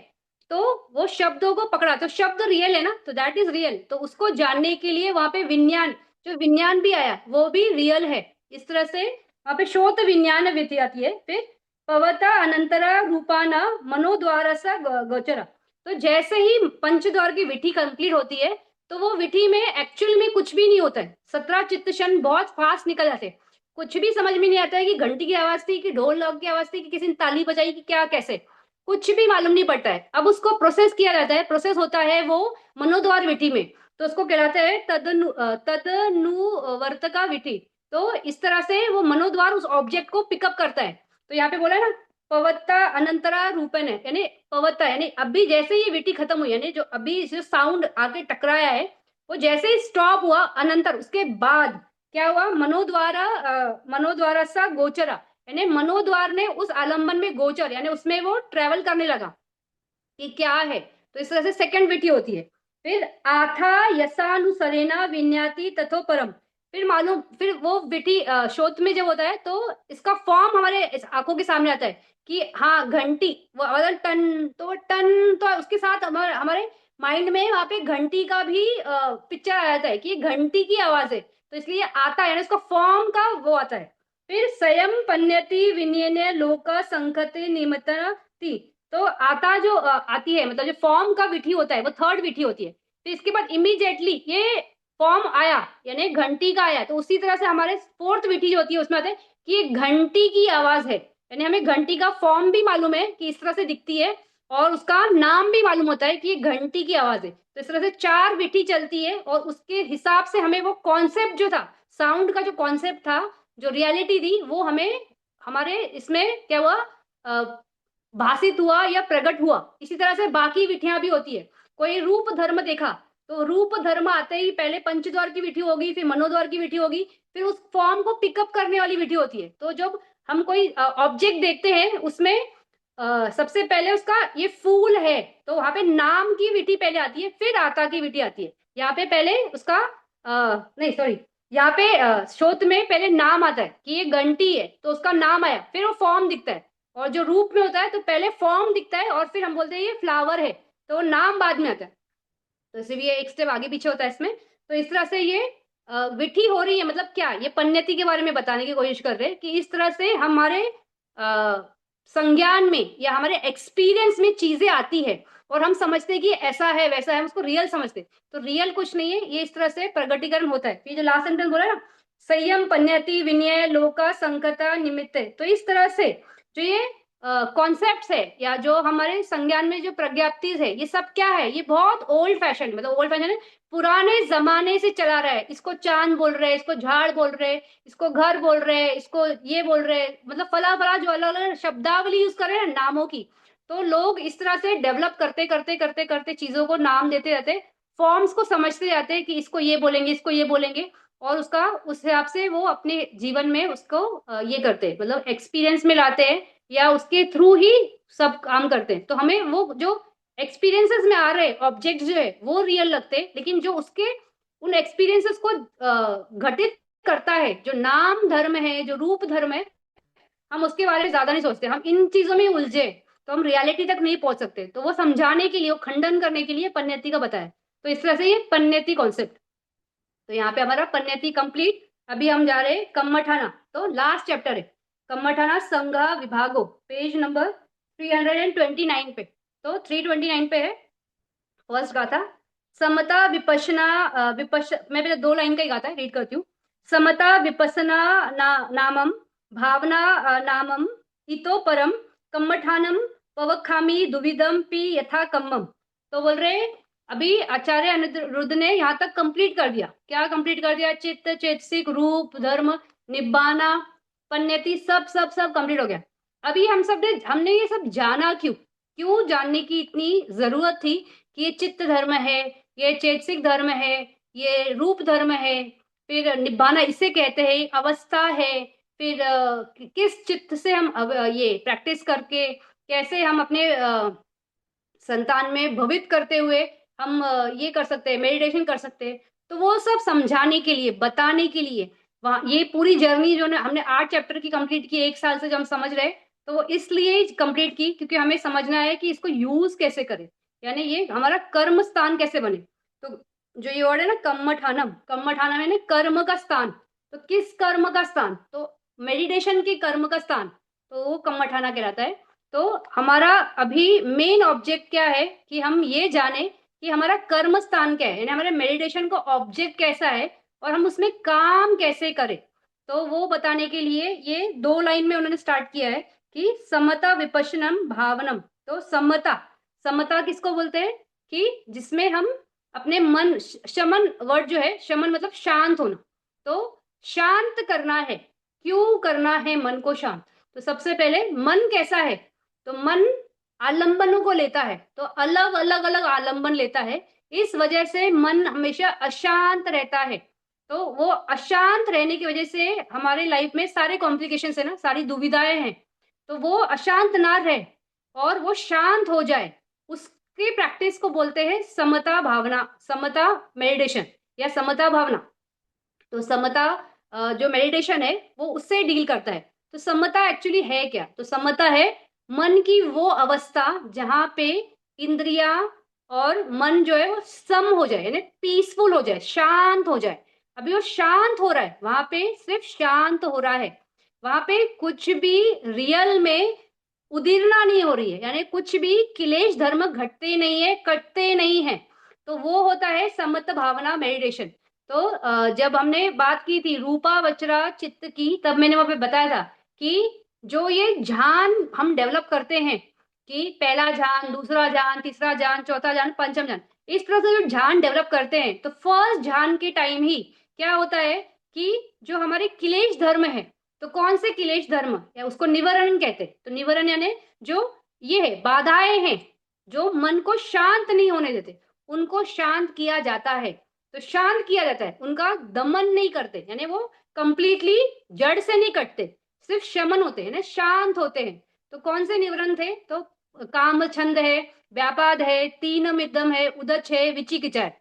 तो वो शब्दों को पकड़ा, तो शब्द रियल है ना, तो दैट इज रियल, तो उसको जानने के लिए वहां पे विज्ञान, जो विज्ञान भी आया वो भी रियल है। इस तरह से वहां पे श्रोत विज्ञान विधि आती है। फिर पवता अनंतरा रूपाना मनोद्वार सा गोचरा। तो जैसे ही पंचद्वार की विधि कंप्लीट होती है तो वो विधि में एक्चुअल में कुछ भी नहीं होता है, 17 चित्त क्षण बहुत फास्ट निकल जाते हैं, कुछ भी समझ में नहीं आता है कि घंटी की आवाज थी कि ढोल की आवाज थी कि किसी ने ताली बजाई कि क्या कैसे, कुछ भी मालूम नहीं पड़ता है। अब उसको प्रोसेस किया जाता है, प्रोसेस होता है वो मनोद्वार विधि में, तो उसको कहलाता है तदनुवर्तका विधि। तो इस तरह से वो मनोद्वार उस ऑब्जेक्ट को पिकअप करता है। तो यहाँ पे बोला है ना, पवत्ता अनंतरा रूपन है, यानी पवत्ता यानी अभी जैसे ही विधि खत्म हुई, यानी जो अभी जो साउंड आके टकराया है वो जैसे ही स्टॉप हुआ, अनंतर उसके बाद क्या हुआ, मनोद्वारा सा गोचरा, यानी मनोद्वार ने उस आलंबन में गोचर, यानी उसमें वो ट्रेवल करने लगा कि क्या है। तो इस तरह से सेकंड विधि होती है। फिर आथा यसानुसरेना विन्याति तथो परम। फिर मालूम, फिर वो विधि श्रोत में जब होता है तो इसका फॉर्म हमारे आंखों के सामने आता है कि हाँ घंटी, वो अगर टन, तो टन, तो उसके साथ हमारे माइंड में वहां पे घंटी का भी पिक्चर आ जाता है कि घंटी की आवाज है, तो इसलिए आता है, यानी उसका फॉर्म का वो आता है। फिर स्वयं पन्यति विनियन लोक संखते निमित्ति। तो आता जो आती है, मतलब जो फॉर्म का विधि होता है वो थर्ड विधि होती है। तो इसके बाद इमीडिएटली ये फॉर्म आया, यानी घंटी का आया, तो उसी तरह से हमारे फोर्थ विधि जो होती है उसमें आते हैं कि ये घंटी की आवाज है, यानी हमें घंटी का फॉर्म भी मालूम है कि इस तरह से दिखती है, और उसका नाम भी मालूम होता है कि ये घंटी की आवाज है। तो इस तरह से चार विधि चलती है और उसके हिसाब से हमें वो कॉन्सेप्ट जो था साउंड का जो कॉन्सेप्ट था, जो रियलिटी थी, वो हमें हमारे इसमें क्या हुआ, भाषित हुआ या प्रकट हुआ। इसी तरह से बाकी विधियां भी होती है। कोई रूप धर्म देखा, तो रूप धर्म आते ही पहले पंचद्वार की विधि होगी, फिर मनोद्वार की विधि होगी, फिर उस फॉर्म को पिकअप करने वाली विधि होती है। तो जब हम कोई ऑब्जेक्ट देखते हैं, उसमें सबसे पहले उसका ये फूल है, तो वहां पे नाम की विधि पहले आती है, फिर आता की विधि आती है। यहाँ पे पहले उसका नहीं सॉरी, यहाँ पे श्रोत में पहले नाम आता है कि ये घंटी है, तो उसका नाम आया, फिर वो फॉर्म दिखता है। और जो रूप में होता है, तो पहले फॉर्म दिखता है और फिर हम बोलते हैं ये फ्लावर है, तो नाम बाद में आता है। तो इसलिए ये एक स्टेप आगे पीछे होता है इसमें। तो इस तरह से ये विठी हो रही है, मतलब क्या, ये पन्नति के बारे में बताने की कोशिश कर रहे हैं कि इस तरह से हमारे संज्ञान में या हमारे एक्सपीरियंस में चीजें आती है और हम समझते हैं कि ऐसा है वैसा है, हम उसको रियल समझते हैं। तो रियल कुछ नहीं है, ये इस तरह से प्रगटीकरण होता है। ये जो लास्ट सेंटेंस बोला ना, संयम पन्यति विनय लोका संकता निमित्त, तो इस तरह से जो ये कॉन्सेप्ट्स है या जो हमारे संज्ञान में जो प्रज्ञाप्तिज है, ये सब क्या है, ये बहुत ओल्ड फैशन, मतलब ओल्ड फैशन है, पुराने जमाने से चला रहा है। इसको चांद बोल रहे हैं, इसको झाड़ बोल रहे हैं, इसको घर बोल रहे हैं, इसको ये बोल रहे हैं, मतलब फला फला जो अलग अलग शब्दावली यूज कर रहे हैं ना नामों की। तो लोग इस तरह से डेवलप करते करते करते करते चीजों को नाम देते रहते, फॉर्म्स को समझते जाते हैं कि इसको ये बोलेंगे, इसको ये बोलेंगे, और उसका उस हिसाब से वो अपने जीवन में उसको ये करते हैं, मतलब एक्सपीरियंस में लाते हैं या उसके थ्रू ही सब काम करते हैं। तो हमें वो जो एक्सपीरियंसेस में आ रहे ऑब्जेक्ट जो है वो रियल लगते हैं, लेकिन जो उसके उन एक्सपीरियंसेस को घटित करता है, जो नाम धर्म है, जो रूप धर्म है, हम उसके बारे में ज्यादा नहीं सोचते, हम इन चीजों में उलझे, तो हम रियलिटी तक नहीं पहुंच सकते। तो वो समझाने के लिए, वो खंडन करने के लिए पन्नति का बताया। तो इस तरह से ये पन्नति कॉन्सेप्ट। तो यहाँ पे हमारा पन्नति कंप्लीट। अभी हम जा रहे हैं कम्मठाना, तो लास्ट चैप्टर है कम्मठाना संघा विभागो, पेज नंबर 329 पे। तो 329 पे है फर्स्ट गाथा। समता विपश्यना मैं पहले दो लाइन का ही गाता है, रीड करती हूँ। समता विपसना नामम भावना नामम इतो परम कम्मठानम पवखामी दुविदम पी यथा कम्मम। तो बोल रहे अभी आचार्य अनिरुद्ध ने यहाँ तक कंप्लीट कर दिया। क्या कंप्लीट कर दिया? चित्त, चेतसिक, रूप, धर्म, निब्बाना, पन्नति, सब सब सब कंप्लीट हो गया। अभी हमने ये सब जाना क्यों? क्यों जानने की इतनी जरूरत थी कि ये चित्त धर्म है, ये चेतसिक धर्म है, ये रूप धर्म है, फिर निब्बाना इसे कहते हैं, एक अवस्था है, फिर किस चित्त से हम ये प्रैक्टिस करके कैसे हम अपने संतान में भवित करते हुए हम ये कर सकते हैं, मेडिटेशन कर सकते हैं। तो वो सब समझाने के लिए, बताने के लिए, वहाँ ये पूरी जर्नी जो ना हमने 8 चैप्टर की कंप्लीट की 1 साल से, जो हम समझ रहे हैं, तो वो इसलिए कंप्लीट की क्योंकि हमें समझना है कि इसको यूज कैसे करें, यानी ये हमारा कर्म स्थान कैसे बने। तो जो ये वर्ड है ना कम्मठानम, कम्मठानम है ना कर्म का स्थान। तो किस कर्म का स्थान? तो मेडिटेशन के कर्म का स्थान, तो वो कम्मठाना कहलाता है। तो हमारा अभी मेन ऑब्जेक्ट क्या है कि हम ये जाने कि हमारा कर्म स्थान क्या है, यानी हमारे मेडिटेशन का ऑब्जेक्ट कैसा है और हम उसमें काम कैसे करें। तो वो बताने के लिए ये 2 लाइन में उन्होंने स्टार्ट किया है कि समता विपश्यनम भावनम। तो समता, समता किसको बोलते हैं? कि जिसमें हम अपने मन, शमन वर्ड जो है, शमन मतलब शांत होना। तो शांत करना है। क्यों करना है मन को शांत? तो सबसे पहले मन कैसा है? तो मन आलंबनों को लेता है, तो अलग अलग अलग आलंबन लेता है, इस वजह से मन हमेशा अशांत रहता है। तो वो अशांत रहने की वजह से हमारे लाइफ में सारे कॉम्प्लिकेशन है ना, सारी दुविधाएं हैं। तो वो अशांत ना रहे और वो शांत हो जाए, उसकी प्रैक्टिस को बोलते हैं समता भावना, समता मेडिटेशन या समता भावना। तो समता जो मेडिटेशन है वो उससे डील करता है। तो समता एक्चुअली है क्या? तो समता है मन की वो अवस्था जहां पे इंद्रिया और मन जो है वो सम हो जाए, यानी पीसफुल हो जाए, शांत हो जाए। अभी वो शांत हो रहा है, वहां पे सिर्फ शांत हो रहा है, वहां पे कुछ भी रियल में उदीरना नहीं हो रही है, यानी कुछ भी क्लेश धर्म घटते नहीं है, कटते नहीं है। तो वो होता है समत भावना मेडिटेशन। तो जब हमने बात की थी रूपा वचरा चित्त की, तब मैंने वहां पे बताया था कि जो ये ध्यान हम डेवलप करते हैं कि पहला ध्यान, दूसरा ध्यान, तीसरा ध्यान, चौथा ध्यान, पंचम ध्यान, इस तरह से जो ध्यान डेवलप करते हैं, तो फर्स्ट ध्यान के टाइम ही क्या होता है कि जो हमारे क्लेश धर्म है, तो कौन से क्लेश धर्म या उसको निवारण कहते हैं। तो निवारण यानी जो ये है बाधाएं हैं जो मन को शांत नहीं होने देते, उनको शांत किया जाता है। तो शांत किया जाता है, उनका दमन नहीं करते, यानी वो कंप्लीटली जड़ से नहीं कटते, सिर्फ शमन होते हैं ना, शांत होते हैं। तो कौन से निवरण थे, तो काम छंद है, व्यापाद है, तीन मिदम है, उदच है, विचिकिचा है।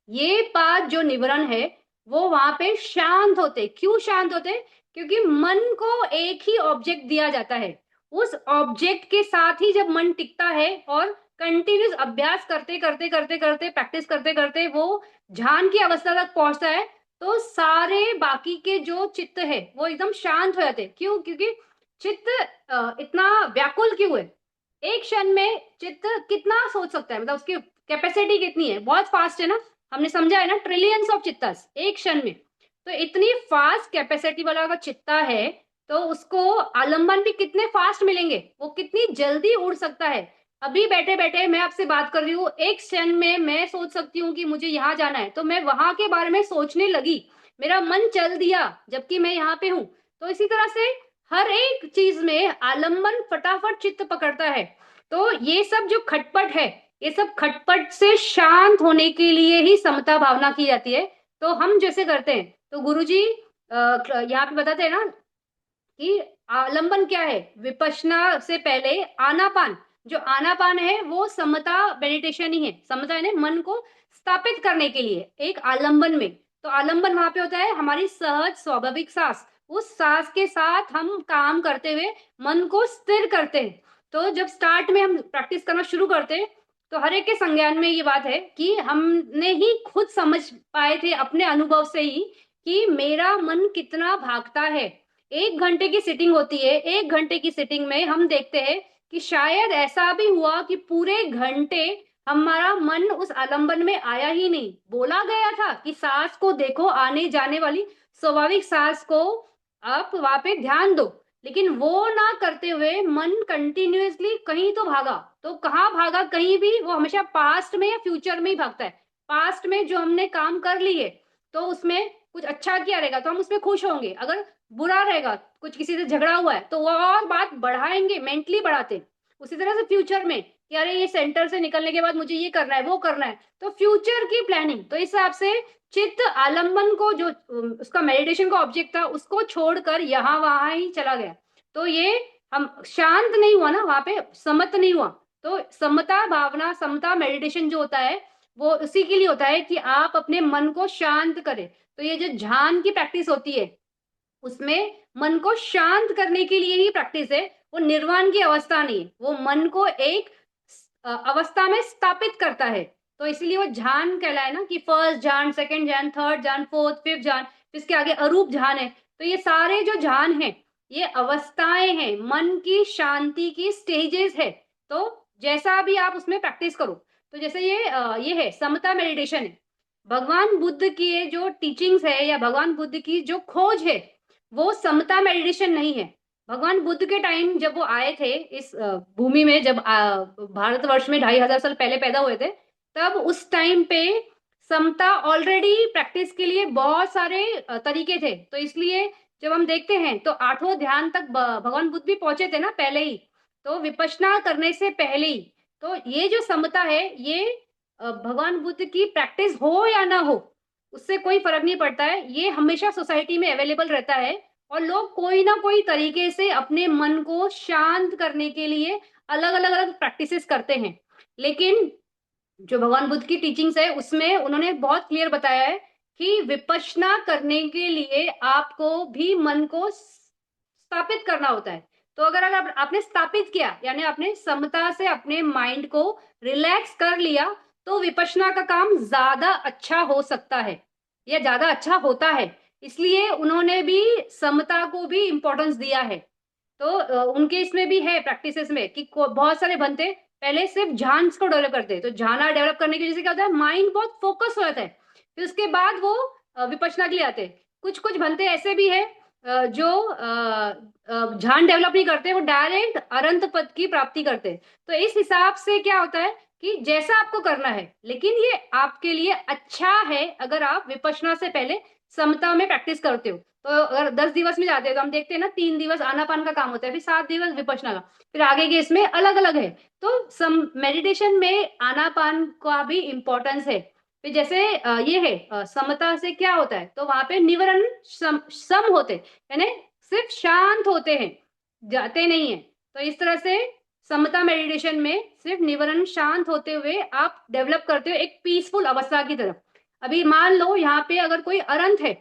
ये पांच जो निवरण है वो वहां पे शांत होते। क्यों शांत होते, क्योंकि मन को एक ही ऑब्जेक्ट दिया जाता है, उस ऑब्जेक्ट के साथ ही जब मन टिकता है और कंटिन्यूस अभ्यास करते करते करते करते प्रैक्टिस करते करते वो ध्यान की अवस्था तक पहुंचता है, तो सारे बाकी के जो चित्त है वो एकदम शांत हो जाते। क्यों, क्योंकि चित्त इतना व्याकुल क्यों है, एक क्षण में चित्त कितना सोच सकता है, मतलब उसकी कैपेसिटी कितनी है, बहुत फास्ट है ना, हमने समझा है ना, ट्रिलियंस ऑफ चित्तास एक क्षण में। तो इतनी फास्ट कैपेसिटी वाला अगर चित्ता है तो उसको आलंबन भी कितने फास्ट मिलेंगे, वो कितनी जल्दी उड़ सकता है। अभी बैठे बैठे मैं आपसे बात कर रही हूँ, एक क्षण में मैं सोच सकती हूँ कि मुझे यहाँ जाना है, तो मैं वहां के बारे में सोचने लगी, मेरा मन चल दिया, जबकि मैं यहाँ पे हूँ। तो इसी तरह से हर एक चीज में आलंबन फटाफट चित्त पकड़ता है। तो ये सब जो खटपट है, ये सब खटपट से शांत होने के लिए ही समता भावना की जाती है। तो हम जैसे करते हैं, तो गुरुजी यहाँ पे बताते हैं ना कि आलंबन क्या है, विपश्यना से पहले आनापान, जो आनापान है वो समता मेडिटेशन ही है। समता यानी मन को स्थापित करने के लिए एक आलंबन में। तो आलंबन वहां पे होता है हमारी सहज स्वाभाविक सांस, उस सांस के साथ हम काम करते हुए मन को स्थिर करते हैं। तो जब स्टार्ट में हम प्रैक्टिस करना शुरू करते हैं, तो हर एक के संज्ञान में ये बात है कि हमने ही खुद समझ पाए थे अपने अनुभव से ही कि मेरा मन कितना भागता है। 1 घंटे की सिटिंग होती है, 1 घंटे की सिटिंग में हम देखते हैं कि शायद ऐसा भी हुआ कि पूरे घंटे हमारा मन उस आलंबन में आया ही नहीं। बोला गया था कि सांस को देखो, आने जाने वाली स्वाभाविक सांस को आप वहां पे ध्यान दो, लेकिन वो ना करते हुए मन कंटिन्यूअसली कहीं तो भागा। तो कहाँ भागा, कहीं भी, वो हमेशा पास्ट में या फ्यूचर में ही भागता है। पास्ट में जो हमने काम कर ली है तो उसमें कुछ अच्छा किया रहेगा तो हम उसमें खुश होंगे, अगर बुरा रहेगा, कुछ किसी से झगड़ा हुआ है तो वो और बात बढ़ाएंगे, मेंटली बढ़ाते हैं। उसी तरह से फ्यूचर में कि अरे ये सेंटर से निकलने के बाद मुझे ये करना है, वो करना है, तो फ्यूचर की प्लानिंग। तो इस हिसाब से चित्त आलंबन को, जो उसका मेडिटेशन का ऑब्जेक्ट था, उसको छोड़कर यहाँ वहां ही चला गया। तो ये हम शांत नहीं हुआ ना, वहां पे समत नहीं हुआ। तो समता भावना, समता मेडिटेशन जो होता है वो उसी के लिए होता है कि आप अपने मन को शांत करें। तो ये जो ध्यान की प्रैक्टिस होती है उसमें मन को शांत करने के लिए ही प्रैक्टिस है, वो निर्वाण की अवस्था नहीं है, वो मन को एक अवस्था में स्थापित करता है। तो इसीलिए वो ध्यान कहलाए ना, कि फर्स्ट ध्यान, सेकंड ध्यान, थर्ड ध्यान, फोर्थ फिफ्थ ध्यान, इसके आगे अरूप ध्यान है। तो ये सारे जो ध्यान है ये अवस्थाएं हैं, मन की शांति की स्टेजेस है। तो जैसा भी आप उसमें प्रैक्टिस करो, तो जैसे ये है समता मेडिटेशन है। भगवान बुद्ध की जो टीचिंग्स है या भगवान बुद्ध की जो खोज है वो समता मेडिटेशन नहीं है। भगवान बुद्ध के टाइम जब वो आए थे इस भूमि में, जब भारतवर्ष में 2500 साल पहले पैदा हुए थे, तब उस टाइम पे समता ऑलरेडी प्रैक्टिस के लिए बहुत सारे तरीके थे। तो इसलिए जब हम देखते हैं तो आठवां ध्यान तक भगवान बुद्ध भी पहुंचे थे ना पहले ही, तो विपश्यना करने से पहले ही। तो ये जो समता है ये भगवान बुद्ध की प्रैक्टिस हो या ना हो उससे कोई फर्क नहीं पड़ता है, ये हमेशा सोसाइटी में अवेलेबल रहता है। और लोग कोई ना कोई तरीके से अपने मन को शांत करने के लिए अलग अलग अलग प्रैक्टिसेस करते हैं। लेकिन जो भगवान बुद्ध की टीचिंग्स है उसमें उन्होंने बहुत क्लियर बताया है कि विपश्यना करने के लिए आपको भी मन को स्थापित करना होता है। तो अगर आपने स्थापित किया, यानी आपने समता से अपने माइंड को रिलैक्स कर लिया, तो विपश्यना का काम ज्यादा अच्छा हो सकता है या ज्यादा अच्छा होता है। इसलिए उन्होंने भी समता को भी इंपॉर्टेंस दिया है। तो उनके इसमें भी है प्रैक्टिसेस में कि बहुत सारे बनते पहले सिर्फ ध्यान को डेवलप करते हैं, तो ध्यान डेवलप करने की वजह से क्या होता है, माइंड बहुत फोकस हो जाता है। फिर उसके बाद वो विपश्यना के लिए आते हैं। कुछ कुछ बनते ऐसे भी है जो ध्यान डेवलप नहीं करते, वो डायरेक्ट अरंत पद की प्राप्ति करते हैं। तो इस हिसाब से क्या होता है, कि जैसा आपको करना है, लेकिन ये आपके लिए अच्छा है अगर आप विपश्यना से पहले समता में प्रैक्टिस करते हो। तो अगर 10 दिवस में जाते हैं तो हम देखते हैं ना, 3 दिवस आनापान का काम होता है, फिर 7 दिवस विपश्यना का, फिर आगे के इसमें अलग अलग है। तो सम मेडिटेशन में आनापान का भी इम्पोर्टेंस है। फिर जैसे ये है समता से क्या होता है, तो वहां पे निवरण सम होते, यानी सिर्फ शांत होते हैं, जाते नहीं है। तो इस तरह से समता मेडिटेशन में सिर्फ निवरण शांत होते हुए आप डेवलप करते हो एक पीसफुल अवस्था की तरफ। अभी मान लो यहाँ पे अगर कोई अरंत है,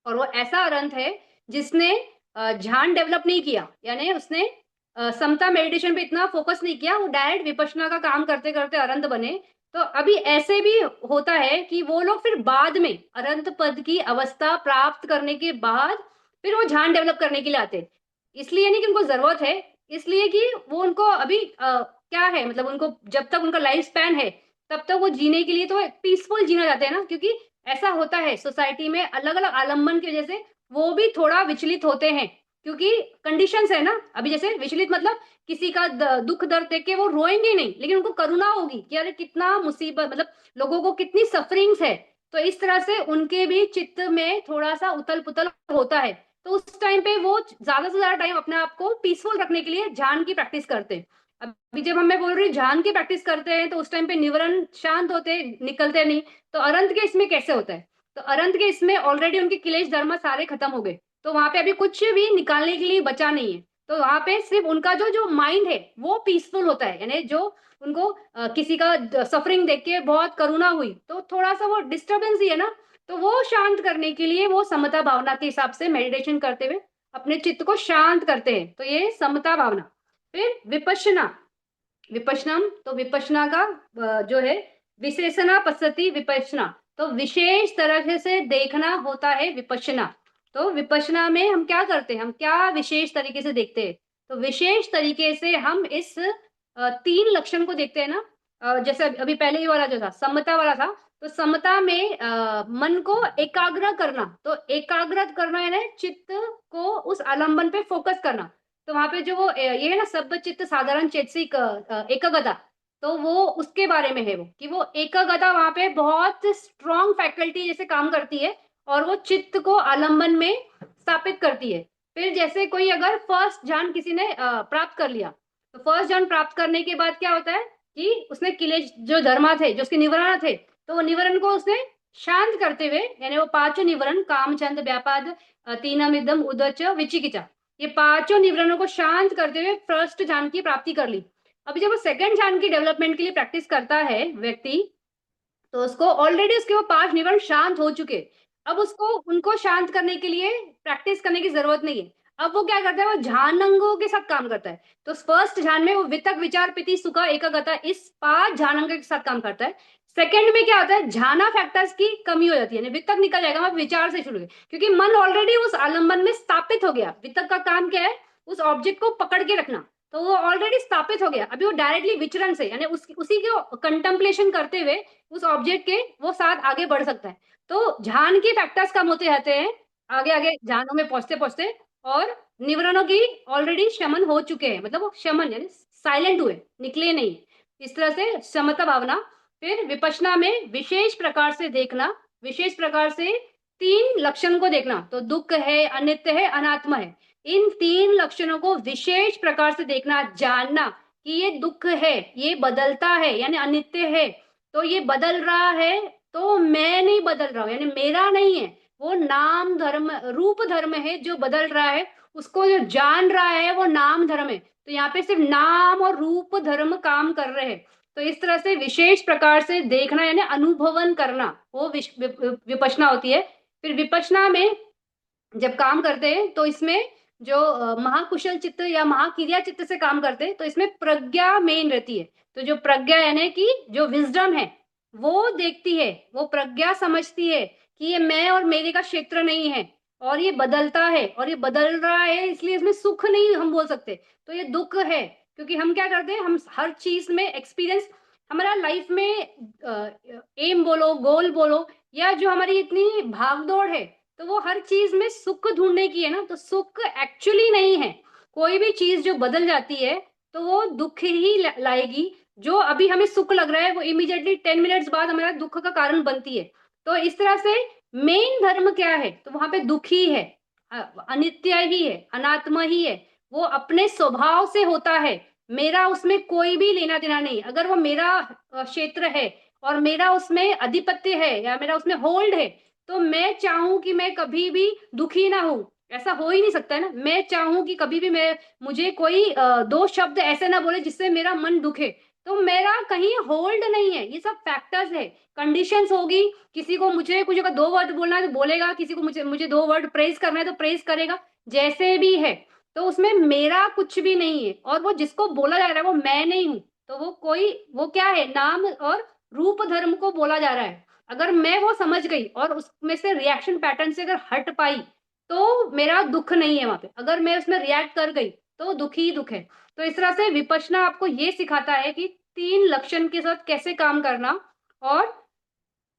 और वो ऐसा अरंत है जिसने ध्यान डेवलप नहीं किया, यानी उसने समता मेडिटेशन पे इतना फोकस नहीं किया, वो डायरेक्ट विपश्यना का काम करते करते अरंत बने। तो अभी ऐसे भी होता है कि वो लोग फिर बाद में अरंत पद की अवस्था प्राप्त करने के बाद फिर वो ध्यान डेवलप करने के लिए आते हैं। इसलिए नहीं कि उनको जरूरत है, इसलिए कि वो उनको अभी क्या है, मतलब उनको जब तक उनका लाइफ स्पैन है तब तक वो जीने के लिए तो पीसफुल जीना चाहते हैं ना, क्योंकि ऐसा होता है सोसाइटी में अलग अलग आलम्बन की वजह से वो भी थोड़ा विचलित होते हैं, क्योंकि कंडीशंस है ना। अभी जैसे विचलित मतलब किसी का दुख दर्द देख के वो रोएंगे नहीं, लेकिन उनको करुणा होगी कि अरे कितना मुसीबत, मतलब लोगों को कितनी सफरिंग्स है। तो इस तरह से उनके भी चित्त में थोड़ा सा उथल पुथल होता है। तो उस टाइम पे वो ज्यादा से ज्यादा टाइम अपने आप को पीसफुल रखने के लिए ध्यान की प्रैक्टिस करते हैं। अभी जब मैं बोल रही हूँ ध्यान की प्रैक्टिस करते हैं, तो उस टाइम पे निवरण शांत होते, निकलते नहीं। तो अरंत के इसमें कैसे होता है, तो अरंत के इसमें ऑलरेडी उनके क्लेश धर्म सारे खत्म हो गए, तो वहां पे अभी कुछ भी निकालने के लिए बचा नहीं है। तो वहां पे सिर्फ उनका जो जो माइंड है वो पीसफुल होता है, यानी जो उनको किसी का सफरिंग देख के बहुत करुणा हुई तो थोड़ा सा वो डिस्टरबेंस ही है ना, तो वो शांत करने के लिए वो समता भावना के हिसाब से मेडिटेशन करते हुए अपने चित्त को शांत करते हैं। तो ये समता भावना। फिर विपश्यना, विपश्यनम, तो विपश्यना का जो है विशेषणा पश्यति विपश्यना, तो विशेष तरह से देखना होता है विपश्यना। तो विपश्यना में हम क्या करते हैं, हम क्या विशेष तरीके से देखते हैं, तो विशेष तरीके से हम इस 3 लक्षण को देखते हैं ना। जैसे अभी पहले ही वाला जो था समता वाला था, तो समता में मन को एकाग्र करना, तो एकाग्र करना यानी चित्त को उस आलंबन पे फोकस करना। तो वहां पे जो वो ये है ना सब चित्त साधारण चेतसिक एकगता, तो वो उसके बारे में है, वो कि वो एकगता वहां पे बहुत स्ट्रॉन्ग फैकल्टी जैसे काम करती है, और वो चित्त को आलंबन में स्थापित करती है। फिर जैसे कोई अगर फर्स्ट ध्यान किसी ने प्राप्त कर लिया, तो फर्स्ट ध्यान प्राप्त करने के बाद क्या होता है कि उसने किलेश जो धर्मा थे, जो उसके निवरण थे, तो वो निवरण को उसने शांत करते हुए, यानी वो 5 निवरण काम छंद व्यापाद तीनम इदम उदच विचिकिचा, ये 5 निवरणों को शांत करते हुए फर्स्ट ध्यान की प्राप्ति कर ली। अभी जब वो सेकंड ध्यान की डेवलपमेंट के लिए प्रैक्टिस करता है व्यक्ति, तो उसको ऑलरेडी उसके वो 5 निवरण शांत हो चुके, अब उसको उनको शांत करने के लिए प्रैक्टिस करने की जरूरत नहीं है। अब वो क्या करता है, वो ध्यानांगों के साथ काम करता है। तो फर्स्ट ध्यान में वो वितक विचार पिति सुखा एकाग्रता इस 5 ध्यानांगों के साथ काम करता है। सेकंड में क्या होता है, ध्याना फैक्टर्स की कमी हो जाती है, वितक निकल जाएगा, वहां विचार से शुरू है, क्योंकि मन ऑलरेडी उस आलंबन में स्थापित हो गया। वितक का काम क्या है, उस ऑब्जेक्ट को पकड़ के रखना, तो वो ऑलरेडी स्थापित हो गया। अभी वो डायरेक्टली विचरण से, यानी उसी के कंटेम्पलेशन करते हुए उस ऑब्जेक्ट के वो साथ आगे बढ़ सकता है। तो ध्यान की फैक्टर्स कम होते रहते हैं आगे आगे ध्यानों में पहुंचते पहुंचते, और निवरणों की ऑलरेडी शमन हो चुके हैं, मतलब वो शमन यानी साइलेंट हुए, निकले नहीं। इस तरह से समता भावना। फिर विपश्यना में विशेष प्रकार से देखना, विशेष प्रकार से 3 लक्षण को देखना, तो दुख है, अनित्य है, अनात्मा है, इन 3 लक्षणों को विशेष प्रकार से देखना, जानना कि ये दुख है, ये बदलता है यानी अनित्य है, तो ये बदल रहा है, तो मैं नहीं बदल रहा हूं, यानी मेरा नहीं है, वो नाम धर्म रूप धर्म है जो बदल रहा है, उसको जो जान रहा है वो नाम धर्म है। तो यहाँ पे सिर्फ नाम और रूप धर्म काम कर रहे हैं। तो इस तरह से विशेष प्रकार से देखना यानी अनुभवन करना, वो विपश्यना होती है। फिर विपश्यना में जब काम करते हैं तो इसमें जो महाकुशल चित्त या महाक्रिया चित्त से काम करते हैं, तो इसमें प्रज्ञा मेन रहती है। तो जो प्रज्ञा यानी कि जो विजडम है वो देखती है, वो प्रज्ञा समझती है कि ये मैं और मेरे का क्षेत्र नहीं है, और ये बदलता है और ये बदल रहा है, इसलिए इसमें सुख नहीं हम बोल सकते, तो ये दुख है। क्योंकि हम क्या करते हैं, हम हर चीज में एक्सपीरियंस, हमारा लाइफ में एम बोलो, गोल बोलो, या जो हमारी इतनी भागदौड़ है, तो वो हर चीज में सुख ढूंढने की है ना, तो सुख एक्चुअली नहीं है। कोई भी चीज जो बदल जाती है तो वो दुख ही लाएगी। जो अभी हमें सुख लग रहा है वो इमीडिएटली 10 मिनट्स बाद हमारा दुख का कारण बनती है। तो इस तरह से मेन धर्म क्या है, तो वहां पे दुख ही है, अनित्य ही है, अनात्मा ही है। वो अपने स्वभाव से होता है, मेरा उसमें कोई भी लेना देना नहीं। अगर वो मेरा क्षेत्र है और मेरा उसमें अधिपत्य है या मेरा उसमें होल्ड है, तो मैं चाहूं कि मैं कभी भी दुखी ना हूं, ऐसा हो ही नहीं सकता है ना। मैं चाहूं कि कभी भी मैं, मुझे कोई दो शब्द ऐसे ना बोले जिससे मेरा मन दुखे, तो मेरा कहीं होल्ड नहीं है। ये सब फैक्टर्स है, कंडीशंस होगी। किसी को मुझे कुछ अगर दो वर्ड बोलना है तो बोलेगा, किसी को मुझे मुझे दो वर्ड प्रेज करना है तो प्रेज करेगा, जैसे भी है। तो उसमें मेरा कुछ भी नहीं है, और वो जिसको बोला जा रहा है वो मैं नहीं हूं। तो वो कोई, वो क्या है, नाम और रूप धर्म को बोला जा रहा है। अगर मैं वो समझ गई और उसमें से रिएक्शन पैटर्न से अगर हट पाई, तो मेरा दुख नहीं है वहां पे। अगर मैं उसमें रिएक्ट कर गई तो दुख ही दुख है। तो इस तरह से विपश्यना आपको ये सिखाता है कि तीन लक्षण के साथ कैसे काम करना और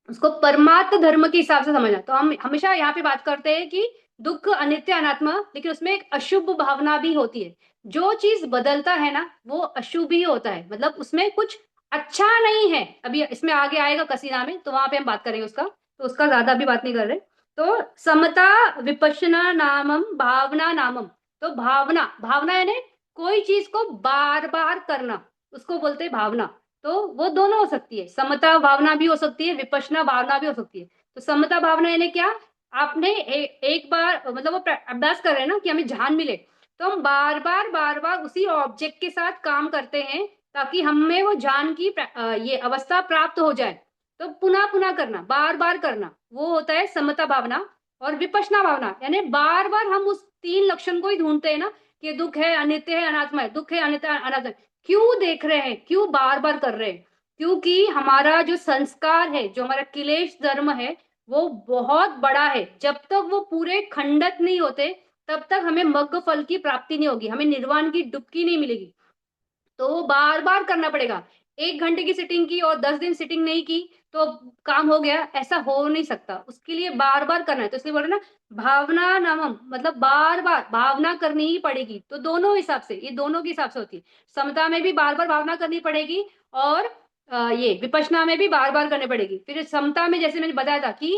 उसको परमात्म धर्म के हिसाब से समझना। तो हम हमेशा यहाँ पे बात करते हैं कि दुख अनित्य अनात्मा, लेकिन उसमें एक अशुभ भावना भी होती है। जो चीज बदलता है ना वो अशुभ ही होता है, मतलब उसमें कुछ अच्छा नहीं है। अभी इसमें आगे आएगा कसीना में, तो वहां पे हम बात करेंगे उसका, तो उसका ज्यादा अभी बात नहीं कर रहे। तो समता विपश्यना नामम भावना नामम। तो भावना, भावना यानी कोई चीज को बार बार करना, उसको बोलते हैं भावना। तो वो दोनों हो सकती है, समता भावना भी हो सकती है, विपश्यना भावना भी हो सकती है। तो समता भावना यानी क्या, आपने एक बार मतलब वो अभ्यास कर रहे हैं ना कि हमें ध्यान मिले, तो हम बार बार उसी ऑब्जेक्ट के साथ काम करते हैं ताकि हमें वो ध्यान की ये अवस्था प्राप्त हो जाए। तो पुनः पुनः करना, बार बार करना, वो होता है समता भावना। और विपश्यना भावना यानी बार बार हम उस तीन लक्षण को ही ढूंढते हैं ना, कि दुख है, अनित्य है, अनात्मा है, दुख है, अनित्य है, अनात्मा है। क्यों देख रहे हैं, क्यों बार बार कर रहे हैं? क्योंकि हमारा जो संस्कार है, जो हमारा क्लेश धर्म है, वो बहुत बड़ा है। जब तक वो पूरे खंडित नहीं होते, तब तक हमें मग्ग फल की प्राप्ति नहीं होगी, हमें निर्वाण की डुबकी नहीं मिलेगी। तो वो बार बार करना पड़ेगा। 1 घंटे की सिटिंग की और 10 दिन सिटिंग नहीं की तो काम हो गया, ऐसा हो नहीं सकता। उसके लिए बार बार करना है। तो इसलिए बोले ना, भावना नामम, मतलब बार बार भावना करनी ही पड़ेगी। तो दोनों हिसाब से, ये दोनों के हिसाब से होती है। समता में भी बार बार भावना करनी पड़ेगी, और ये विपश्यना में भी बार बार करनी पड़ेगी। फिर समता में जैसे मैंने बताया था कि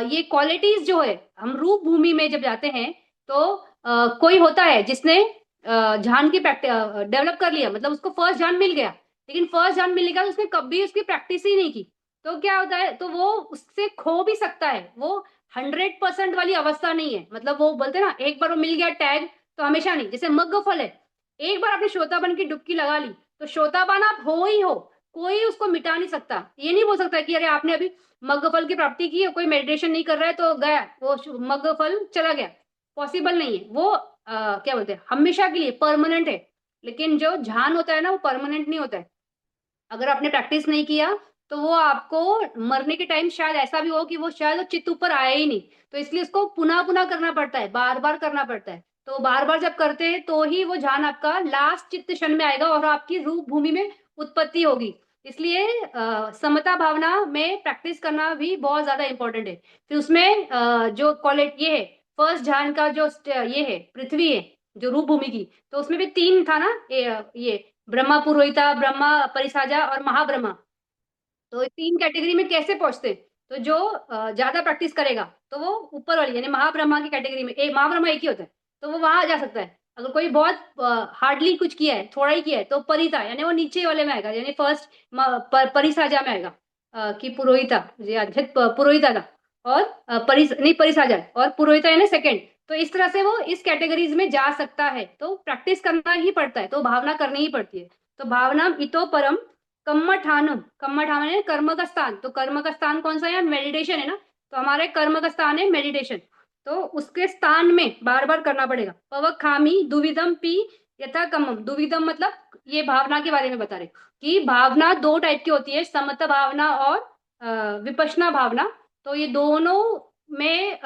ये क्वालिटीज जो है, हम रूप भूमि में जब जाते हैं, तो कोई होता है जिसने ध्यान की प्रैक्टिस डेवलप कर लिया, मतलब उसको फर्स्ट ध्यान मिल गया, लेकिन फर्स्ट ध्यान मिलने के बाद उसने कभी उसकी प्रैक्टिस ही नहीं की। तो क्या होता है, तो वो उससे खो भी सकता है। वो 100% वाली अवस्था नहीं है। मतलब वो बोलते हैं ना, एक बार वो मिल गया टैग तो हमेशा नहीं। जैसे मग्ग फल है, एक बार आपने श्रोतापन की डुबकी लगा ली तो श्रोतापन आप हो ही हो, कोई उसको मिटा नहीं सकता। ये नहीं बोल सकता कि अरे आपने अभी मग्ग फल की प्राप्ति की है, कोई मेडिटेशन नहीं कर रहा है तो गया वो मग्ग फल चला गया। पॉसिबल नहीं है वो। क्या बोलते हैं, हमेशा के लिए परमानेंट है। लेकिन जो ध्यान होता है ना वो परमानेंट नहीं होता है। अगर आपने प्रैक्टिस नहीं किया तो वो आपको मरने के टाइम शायद ऐसा भी हो कि वो शायद वो चित्त ऊपर आया ही नहीं। तो इसलिए उसको पुनः पुनः करना पड़ता है, बार बार करना पड़ता है। तो बार बार जब करते हैं तो ही वो ध्यान आपका लास्ट चित्त क्षण में आएगा और आपकी रूप भूमि में उत्पत्ति होगी। इसलिए समता भावना में प्रैक्टिस करना भी बहुत ज्यादा इंपॉर्टेंट है। फिर उसमें जो क्वालिटी ये है, फर्स्ट ध्यान का जो ये है, पृथ्वी है जो रूप भूमि की, तो उसमें भी तीन था ना, ये ब्रह्मा पुरोहिता, ब्रह्मा परिसाजा और महाब्रह्मा। तो तीन कैटेगरी में कैसे पहुंचते? तो जो ज्यादा प्रैक्टिस करेगा तो वो ऊपर वाली यानी महाब्रह्मा की कैटेगरी में, एक महाब्रह्मा एक ही होता है तो वो वहां जा सकता है। अगर कोई बहुत हार्डली कुछ किया है, थोड़ा ही किया है, तो परिता यानी वो नीचे वाले में आएगा, यानी फर्स्ट परिसाजा में आएगा। कि पुरोहिता, मुझे याद है, पुरोहिता था। और नहीं, परिसाजा है, और पुरोहिता यानी सेकंड। तो इस तरह से वो इस कैटेगरीज में जा सकता है। तो प्रैक्टिस करना ही पड़ता है, तो भावना करनी ही पड़ती है। तो भावना इतो परम कम्मठानम, कम्मठान है कर्म का स्थान। तो कर्म का स्थान कौन सा है? मेडिटेशन है ना। तो हमारे कर्म का स्थान है मेडिटेशन। तो उसके स्थान में बार बार करना पड़ेगा। पवक खामी दुविधम पी यथा कमम। दुविधम मतलब ये भावना के बारे में बता रहे कि भावना दो टाइप की होती है, समता भावना और विपश्यना भावना। तो ये दोनों में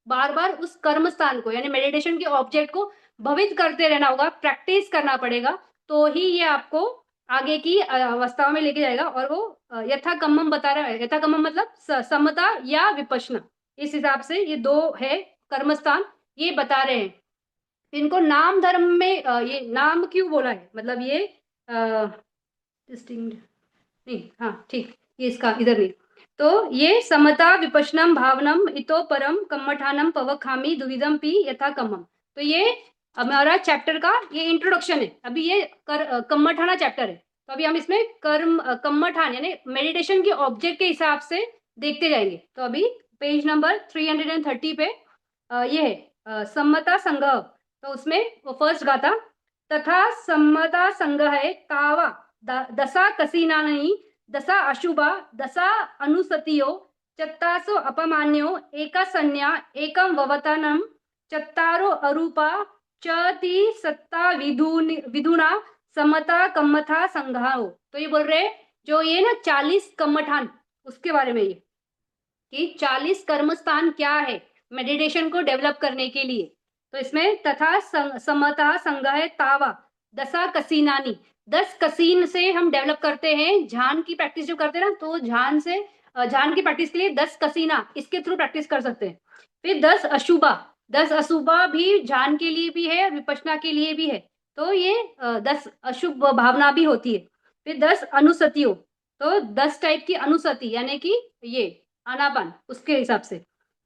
बार बार उस कर्म स्थान को यानी मेडिटेशन के ऑब्जेक्ट को भवित करते रहना होगा, प्रैक्टिस करना पड़ेगा। तो ही ये आपको आगे की अवस्थाओं में लेके जाएगा। और वो यथा कम्मम बता रहा है। यथा कम्मम मतलब समता या विपश्यना, इस हिसाब से ये दो है कर्मस्थान, ये बता रहे हैं। इनको नाम धर्म में ये नाम क्यों बोला है, मतलब ये डिस्टिंग नहीं, हाँ ठीक, ये इसका इधर नहीं। तो ये समता विपश्यनम भावनम इतो परम कम्मठानम पवखामी दुविधम पी यथा कम्मम। तो ये हमारा चैप्टर का ये इंट्रोडक्शन है। अभी ये कम्मठाना चैप्टर है। तो अभी हम इसमें कम्मठान यानी मेडिटेशन के ऑब्जेक्ट के हिसाब से देखते जाएंगे। तो अभी पेज नंबर 330 पे ये है सम्मता संग्रह। तो उसमें वो फर्स्ट गाथा, तथा सम्मता संग्रह है तावा दशा कसीनानी दशा अशुभा दशा अनुसतियो चत्तासो अपमान्यो एका संज्ञा एकम ववतनम चत्तारो अरूपा चति सत्ता विधुना समता कम्मथा संघाओ। तो ये बोल रहे जो ये ना 40 कम्मठान उसके बारे में, ये कि 40 कर्म स्थान क्या है मेडिटेशन को डेवलप करने के लिए। तो इसमें तथा समता संग्रह तावा दशा कसीनानी, 10 कसीन से हम डेवलप करते हैं। ध्यान की प्रैक्टिस जो करते हैं ना, तो ध्यान की प्रैक्टिस के लिए 10 कसीना इसके थ्रू प्रैक्टिस कर सकते हैं। फिर 10 अशुभा, 10 अशुभा भी ध्यान के लिए भी है, विपश्यना के लिए भी है। तो ये 10 अशुभ भावना भी होती है। फिर 10 अनुसतियों, तो 10 टाइप की अनुसति यानी कि ये आनापान उसके हिसाब से।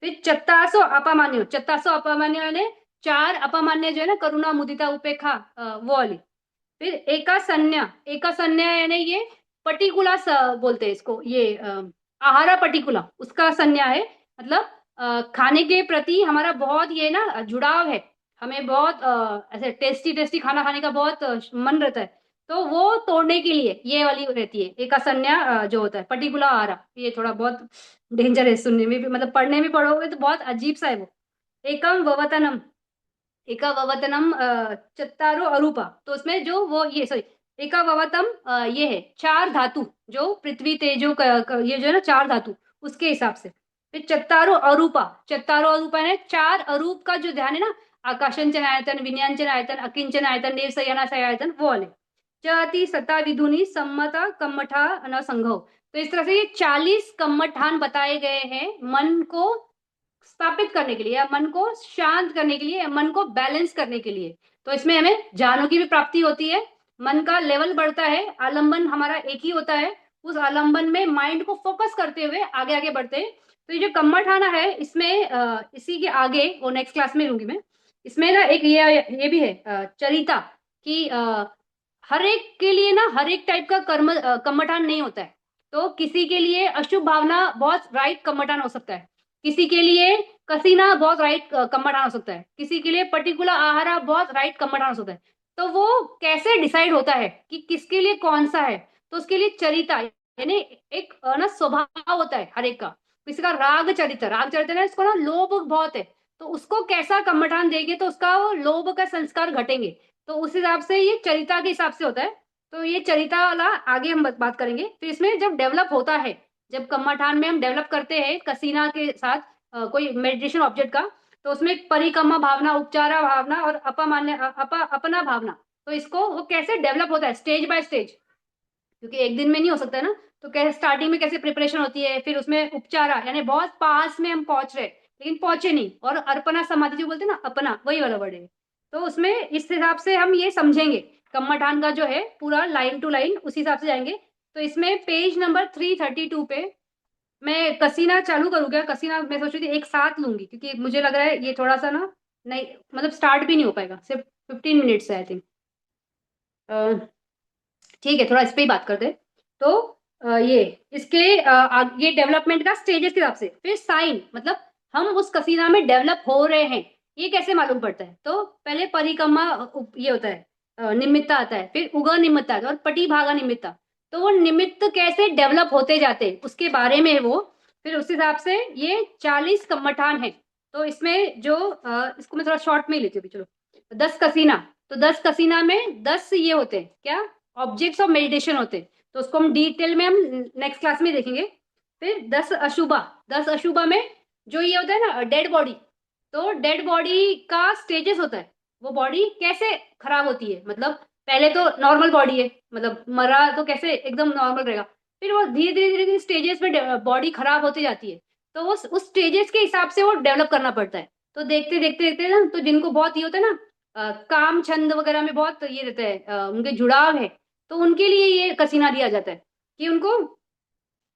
फिर चत्तासो अपामान्य, चत्तासो अपामान्य यानी 4 अपामान्य जो है ना, करुणा मुदिता उपेक्षा वो वाली। फिर एका संज्ञा, एका संज्ञा यानी ये पर्टिकुलर बोलते हैं इसको, ये आहारा पर्टिकुलर उसका संज्ञा है। मतलब खाने के प्रति हमारा बहुत ये ना जुड़ाव है, हमें बहुत ऐसे टेस्टी टेस्टी खाना खाने का बहुत मन रहता है। तो वो तोड़ने के लिए ये वाली रहती है एका संज्ञा जो होता है पर्टिकुलर आहारा। ये थोड़ा बहुत डेंजर है सुनने में भी, मतलब पढ़ने में पढ़ोगे तो बहुत अजीब सा है वो। एकम ववतनम, एका ववतनम चत्तारो अरूपा। तो उसमें जो वो ये सॉरी एका ववतम ये है 4 धातु, जो पृथ्वी तेजो ये जो है ना 4 धातु उसके हिसाब से। फिर चत्तारो अरूपा, चत्तारो अरूपा है 4 अरूप का जो ध्यान है ना, आकाशंचन आयतन, विन्यांचन आयतन, अकिंचन आयतन, देव सयाना आयतन वो वाले। चति सता विधुनी सम्मता कम्मठा अनसंघो। तो इस तरह से ये 40 कम्मठान बताए गए हैं मन को स्थापित करने के लिए, या मन को शांत करने के लिए, या मन को बैलेंस करने के लिए। तो इसमें हमें ज्ञानों की भी प्राप्ति होती है, मन का लेवल बढ़ता है, आलंबन हमारा एक ही होता है, उस आलंबन में माइंड को फोकस करते हुए आगे आगे बढ़ते हैं। तो ये जो कम्मठाना है इसमें इसी के आगे वो नेक्स्ट क्लास में लूंगी मैं। इसमें ना एक ये भी है चरिता कि हर एक के लिए ना हर एक टाइप का कम्मठान नहीं होता है। तो किसी के लिए अशुभ भावना बहुत राइट कम्मठान हो सकता है, किसी के लिए कसीना बहुत राइट कम्मठान हो सकता है, किसी के लिए पर्टिकुलर आहारा बहुत राइट कम्मठान हो सकता है। तो वो कैसे डिसाइड होता है कि किसके लिए कौन सा है? तो उसके लिए चरिता यानी एक ना स्वभाव होता है हर एक का। किसी का राग चरित्र है, इसको ना लोभ बहुत है, तो उसको कैसा कम्मठान देंगे तो उसका वो लोभ का संस्कार घटेंगे। तो उस हिसाब से ये चरिता के हिसाब से होता है। तो ये चरिता वाला आगे हम बात करेंगे। फिर इसमें जब डेवलप होता है, जब कम्मठान में हम डेवलप करते हैं कसीना के साथ कोई मेडिटेशन ऑब्जेक्ट का, तो उसमें परिकम्मा भावना, उपचारा भावना और अपना भावना। तो इसको वो कैसे डेवलप होता है स्टेज बाय स्टेज, क्योंकि एक दिन में नहीं हो सकता है ना। तो कैसे स्टार्टिंग में कैसे प्रिपरेशन होती है, फिर उसमें उपचारा यानी बहुत पास में हम पहुंच रहे लेकिन पहुंचे नहीं, और अर्पणा समाधि जो बोलते हैं ना, अपना वही वाला वर्ड है। तो उसमें इस हिसाब से हम ये समझेंगे कम्मठान का जो है पूरा लाइन टू लाइन उसी हिसाब से जाएंगे। तो इसमें पेज नंबर 332 पे मैं कसीना चालू करूँ क्या? कसीना मैं सोच रही थी एक साथ लूंगी, क्योंकि मुझे लग रहा है ये थोड़ा सा ना नहीं, मतलब स्टार्ट भी नहीं हो पाएगा, सिर्फ 15 मिनट्स है आई थिंक। ठीक है, थोड़ा इस पे ही बात करते हैं। तो ये इसके ये डेवलपमेंट का स्टेजेस के हिसाब से। फिर साइन मतलब हम उस कसीना में डेवलप हो रहे हैं, ये कैसे मालूम पड़ता है? तो पहले परिकम्मा ये होता है, निमित्ता आता है, फिर उगा निमित्ता आता है और पटी भागा निमित्ता। तो वो निमित्त कैसे डेवलप होते जाते हैं उसके बारे में है वो। फिर उस हिसाब से ये 40 कम्मठान है। तो इसमें जो इसको मैं थोड़ा शॉर्ट में ही लेती हूँ, चलो 10 कसीना। तो 10 कसीना में 10 ये होते हैं क्या, ऑब्जेक्ट्स ऑफ मेडिटेशन होते हैं। तो उसको हम डिटेल में हम नेक्स्ट क्लास में देखेंगे। फिर 10 अशुभा, 10 अशुभा में जो ये होता है ना डेड बॉडी, तो डेड बॉडी का स्टेजेस होता है, वो बॉडी कैसे खराब होती है। मतलब पहले तो नॉर्मल बॉडी है, मतलब मरा तो कैसे एकदम नॉर्मल रहेगा, फिर वो धीरे धीरे धीरे धीरे स्टेजेस में बॉडी खराब होती जाती है। तो वो उस स्टेजेस के हिसाब से वो डेवलप करना पड़ता है। तो देखते देखते देखते ना, तो जिनको बहुत ये होता है ना काम छंद वगैरह में बहुत ये रहता है उनके जुड़ाव है, तो उनके लिए ये कसीना दिया जाता है कि उनको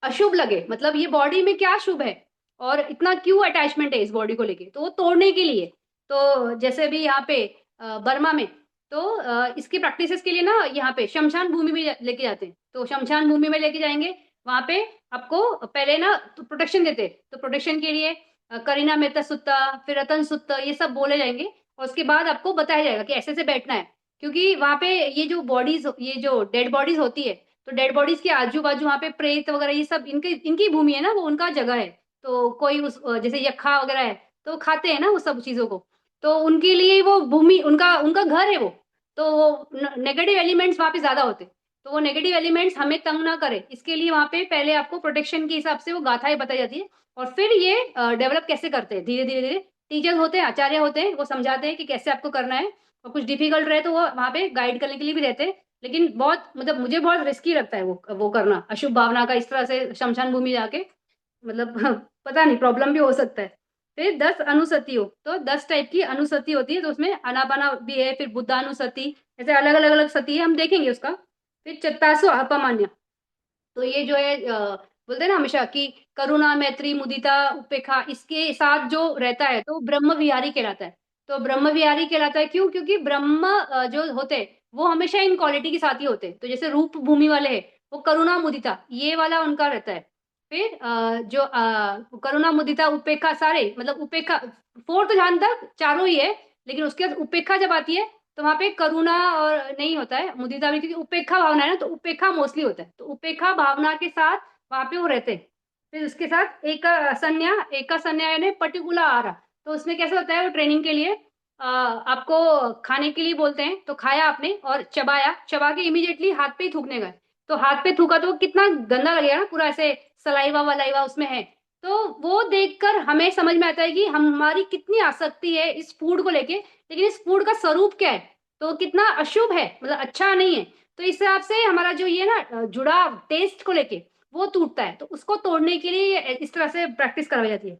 अशुभ लगे, मतलब ये बॉडी में क्या शुभ है और इतना क्यों अटैचमेंट है इस बॉडी को लेके, तो वो तोड़ने के लिए। तो जैसे भी यहाँ पे बर्मा में, तो इसकी प्रैक्टिसेस के लिए ना यहाँ पे शमशान भूमि में लेके जाते हैं। तो शमशान भूमि में लेके जाएंगे, वहां पे आपको पहले ना तो प्रोटेक्शन देते हैं। तो प्रोटेक्शन के लिए करीना मेहता सुत्ता, फिर रतन सुत्ता, ये सब बोले जाएंगे। और उसके बाद आपको बताया जाएगा कि ऐसे से बैठना है, क्योंकि वहां पे ये जो बॉडीज, ये जो डेड बॉडीज होती है, तो डेड बॉडीज के आजू बाजू वहाँ पे प्रेत वगैरह ये सब इनके इनकी भूमि है ना, वो उनका जगह है। तो कोई उस जैसे यक्खा वगैरह है, तो वो खाते हैं ना वो सब चीजों को। तो उनके लिए वो भूमि उनका उनका घर है वो। तो वो नेगेटिव एलिमेंट्स वहाँ पे ज्यादा होते, तो वो नेगेटिव एलिमेंट्स हमें तंग ना करे, इसके लिए वहाँ पे पहले आपको प्रोटेक्शन के हिसाब से वो गाथाएं बताई जाती है। और फिर ये डेवलप कैसे करते हैं धीरे धीरे धीरे, टीचर्स होते हैं, आचार्य होते हैं, वो समझाते हैं कि कैसे आपको करना है। और कुछ डिफिकल्ट रहे तो वो वहाँ पे गाइड करने के लिए भी रहते हैं। लेकिन बहुत मतलब मुझे बहुत रिस्की लगता है वो करना, अशुभ भावना का इस तरह से शमशान भूमि जाके, मतलब पता नहीं प्रॉब्लम भी हो सकता है। फिर 10 अनुसति हो, तो 10 टाइप की अनुसति होती है, तो उसमें अनापाना भी है, फिर बुद्धानुसति, ऐसे अलग अलग अलग सती है, हम देखेंगे उसका। फिर चित्तासु अपमान्य, तो ये जो है बोलते हैं ना हमेशा कि करुणा मैत्री मुदिता उपेक्षा इसके साथ जो रहता है तो ब्रह्म विहारी कहलाता है। तो ब्रह्म विहारी कहलाता है क्यों? क्योंकि ब्रह्म जो होते हैं वो हमेशा इन क्वालिटी के साथ ही होते हैं। तो जैसे रूप भूमि वाले हैं, वो करुणा मुदिता ये वाला उनका रहता है। फिर जो करुणा मुदिता उपेक्षा सारे, मतलब उपेक्षा फोर्थ ध्यान तक चारों ही है, लेकिन उसके बाद उपेक्षा जब आती है तो वहां पे करुणा और नहीं होता है, मुदिता भी, क्योंकि उपेक्षा भावना है ना, तो उपेक्षा मोस्टली होता है, तो उपेक्षा भावना के साथ वहां पे वो रहते हैं। फिर उसके साथ एक संज्ञा यानी पर्टिकुलर आहार, तो उसमें कैसे होता है, वो ट्रेनिंग के लिए आपको खाने के लिए बोलते हैं, तो खाया आपने और चबाया, चबा के इमीडिएटली हाथ पे ही थूकने गए। तो हाथ पे थूका तो वो कितना गंदा लगेगा ना, पूरा ऐसे सलाइवा वलाइवा उसमें है। तो वो देखकर हमें समझ में आता है कि हमारी कितनी आसक्ति है इस फूड को लेके, लेकिन इस फूड का स्वरूप क्या है, तो कितना अशुभ है, मतलब अच्छा नहीं है। तो इस हिसाब से हमारा जो ये ना जुड़ाव टेस्ट को लेके वो टूटता है, तो उसको तोड़ने के लिए इस तरह से प्रैक्टिस करवाई जाती है।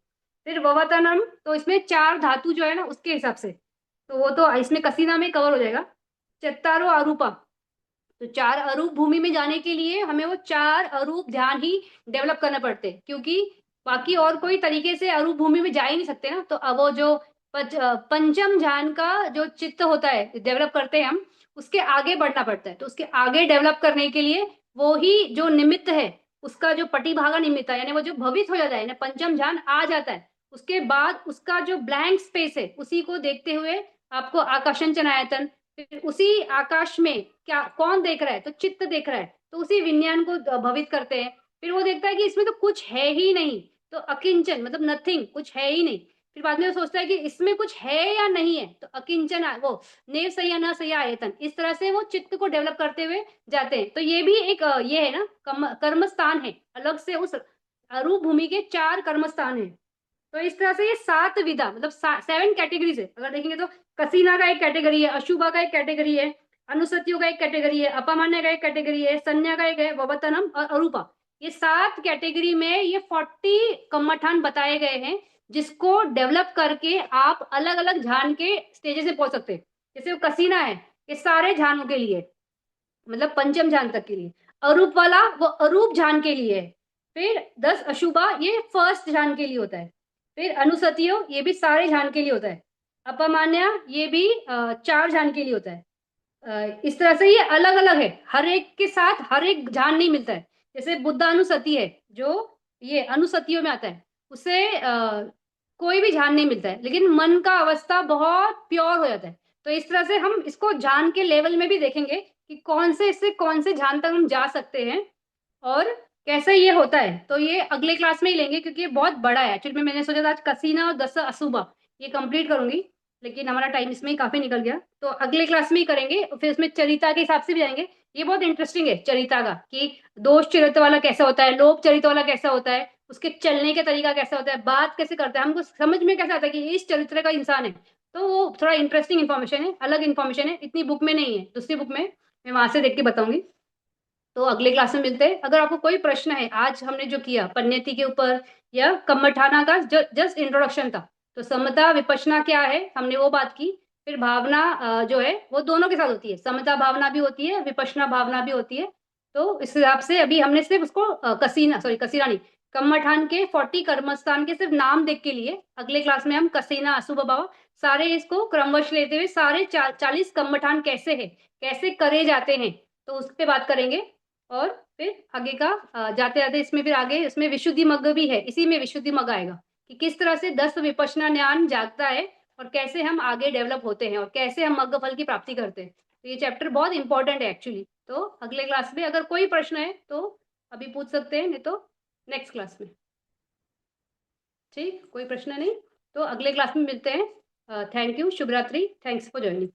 फिर ववातनम, तो इसमें 4 धातु जो है ना उसके हिसाब से, तो वो तो इसमें कसीना में कवर हो जाएगा। चत्तारो अरूपा, तो 4 अरूप भूमि में जाने के लिए हमें वो 4 अरूप ध्यान ही डेवलप करने पड़ते हैं, क्योंकि बाकी और कोई तरीके से अरूप भूमि में जा ही नहीं सकते ना। तो अब वो जो पंचम ध्यान का जो चित्त होता है डेवलप करते हैं हम, उसके आगे बढ़ना पड़ता है। तो उसके आगे डेवलप करने के लिए वो ही जो निमित्त है, उसका जो पटिभागा निमित्त है, यानी वो जो भवित हो जाता है ना, पंचम ध्यान आ जाता है, उसके बाद उसका जो ब्लैंक स्पेस है उसी को देखते हुए आपको आकर्षण चनायतन, फिर उसी आकाश में क्या कौन देख रहा है, तो चित्त देख रहा है, तो उसी विज्ञान को भवित करते हैं। फिर वो देखता है कि इसमें तो कुछ है ही नहीं, तो अकिंचन मतलब नथिंग, कुछ है ही नहीं। फिर बाद में वो सोचता है कि इसमें कुछ है या नहीं है, तो अकिंचन वो नेव सही या न सही आयतन, इस तरह से वो चित्त को डेवलप करते हुए जाते हैं। तो ये भी एक ये है ना कर्म स्थान है, अलग से उस अरूप भूमि के 4 कर्म स्थान है। तो इस तरह से ये 7 विधा मतलब 7 कैटेगरीज है, अगर देखेंगे तो कसीना का एक कैटेगरी है, अशुभा का एक कैटेगरी है, अनुसतियों का एक कैटेगरी है, अपमान्य का एक कैटेगरी है, संज्ञा का एक है, ववतनम और अरूपा। ये 7 कैटेगरी में ये 40 कम्मठान बताए गए हैं, जिसको डेवलप करके आप अलग अलग ध्यान के स्टेजेस से पहुंच सकते हैं। जैसे वो कसीना है, ये सारे ध्यानों के लिए, मतलब पंचम ध्यान तक के लिए। अरूप वाला वो अरूप ध्यान के लिए है। फिर 10 अशुभा ये फर्स्ट ध्यान के लिए होता है। फिर अनुसतियो ये भी सारे ध्यान के लिए होता है। अपमान्या ये भी 4 ध्यान के लिए होता है। इस तरह से ये अलग अलग है, हर एक के साथ हर एक ध्यान नहीं मिलता है। जैसे बुद्धानुसति है जो ये अनुसतियों में आता है, उसे कोई भी ध्यान नहीं मिलता है, लेकिन मन का अवस्था बहुत प्योर हो जाता है। तो इस तरह से हम इसको ध्यान के लेवल में भी देखेंगे कि कौन से इससे कौन से ध्यान तक हम जा सकते हैं और कैसे ये होता है। तो ये अगले क्लास में ही लेंगे, क्योंकि ये बहुत बड़ा है एक्चुअली में। मैंने सोचा था आज कसीना और 10 अशुभा ये कंप्लीट करूंगी, लेकिन हमारा टाइम इसमें ही काफी निकल गया, तो अगले क्लास में ही करेंगे। फिर उसमें चरिता के हिसाब से भी जाएंगे। ये बहुत इंटरेस्टिंग है चरिता का, कि दोष चरित्र वाला कैसा होता है, लोभ चरित्र वाला कैसा होता है, उसके चलने का तरीका कैसा होता है, बात कैसे करता है, हमको समझ में कैसे आता है कि ये इस चरित्र का इंसान है। तो वो थोड़ा इंटरेस्टिंग इन्फॉर्मेशन है, अलग इन्फॉर्मेशन है, इतनी बुक में नहीं है, दूसरी बुक में मैं वहां से देख के बताऊंगी। तो अगले क्लास में मिलते हैं। अगर आपको कोई प्रश्न है, आज हमने जो किया पन्यति के ऊपर या कम्मठाना का जो जस्ट इंट्रोडक्शन था, तो समता विपश्यना क्या है हमने वो बात की। फिर भावना जो है वो दोनों के साथ होती है, समता भावना भी होती है, विपश्यना भावना भी होती है। तो इस हिसाब से अभी हमने सिर्फ उसको कसीना नहीं, कम्मठान के 40 कर्मस्थान के सिर्फ नाम देख के लिए, अगले क्लास में हम कसीना, अशुभ भाव, सारे इसको क्रमवश लेते हुए सारे 40 कम्मठान कैसे है, कैसे करे जाते हैं, तो उस पे बात करेंगे। और फिर आगे का जाते जाते इसमें फिर आगे इसमें विशुद्धि मग्ग भी है, इसी में विशुद्धि मग्ग आएगा कि किस तरह से 10 विपश्यना ज्ञान जागता है और कैसे हम आगे डेवलप होते हैं और कैसे हम मग्ग फल की प्राप्ति करते हैं। तो ये चैप्टर बहुत इंपॉर्टेंट है एक्चुअली। तो अगले क्लास में अगर कोई प्रश्न है तो अभी पूछ सकते हैं, नहीं तो नेक्स्ट क्लास में। ठीक, कोई प्रश्न नहीं तो अगले क्लास में मिलते हैं। थैंक यू, शुभ रात्रि, थैंक्स फॉर ज्वाइनिंग।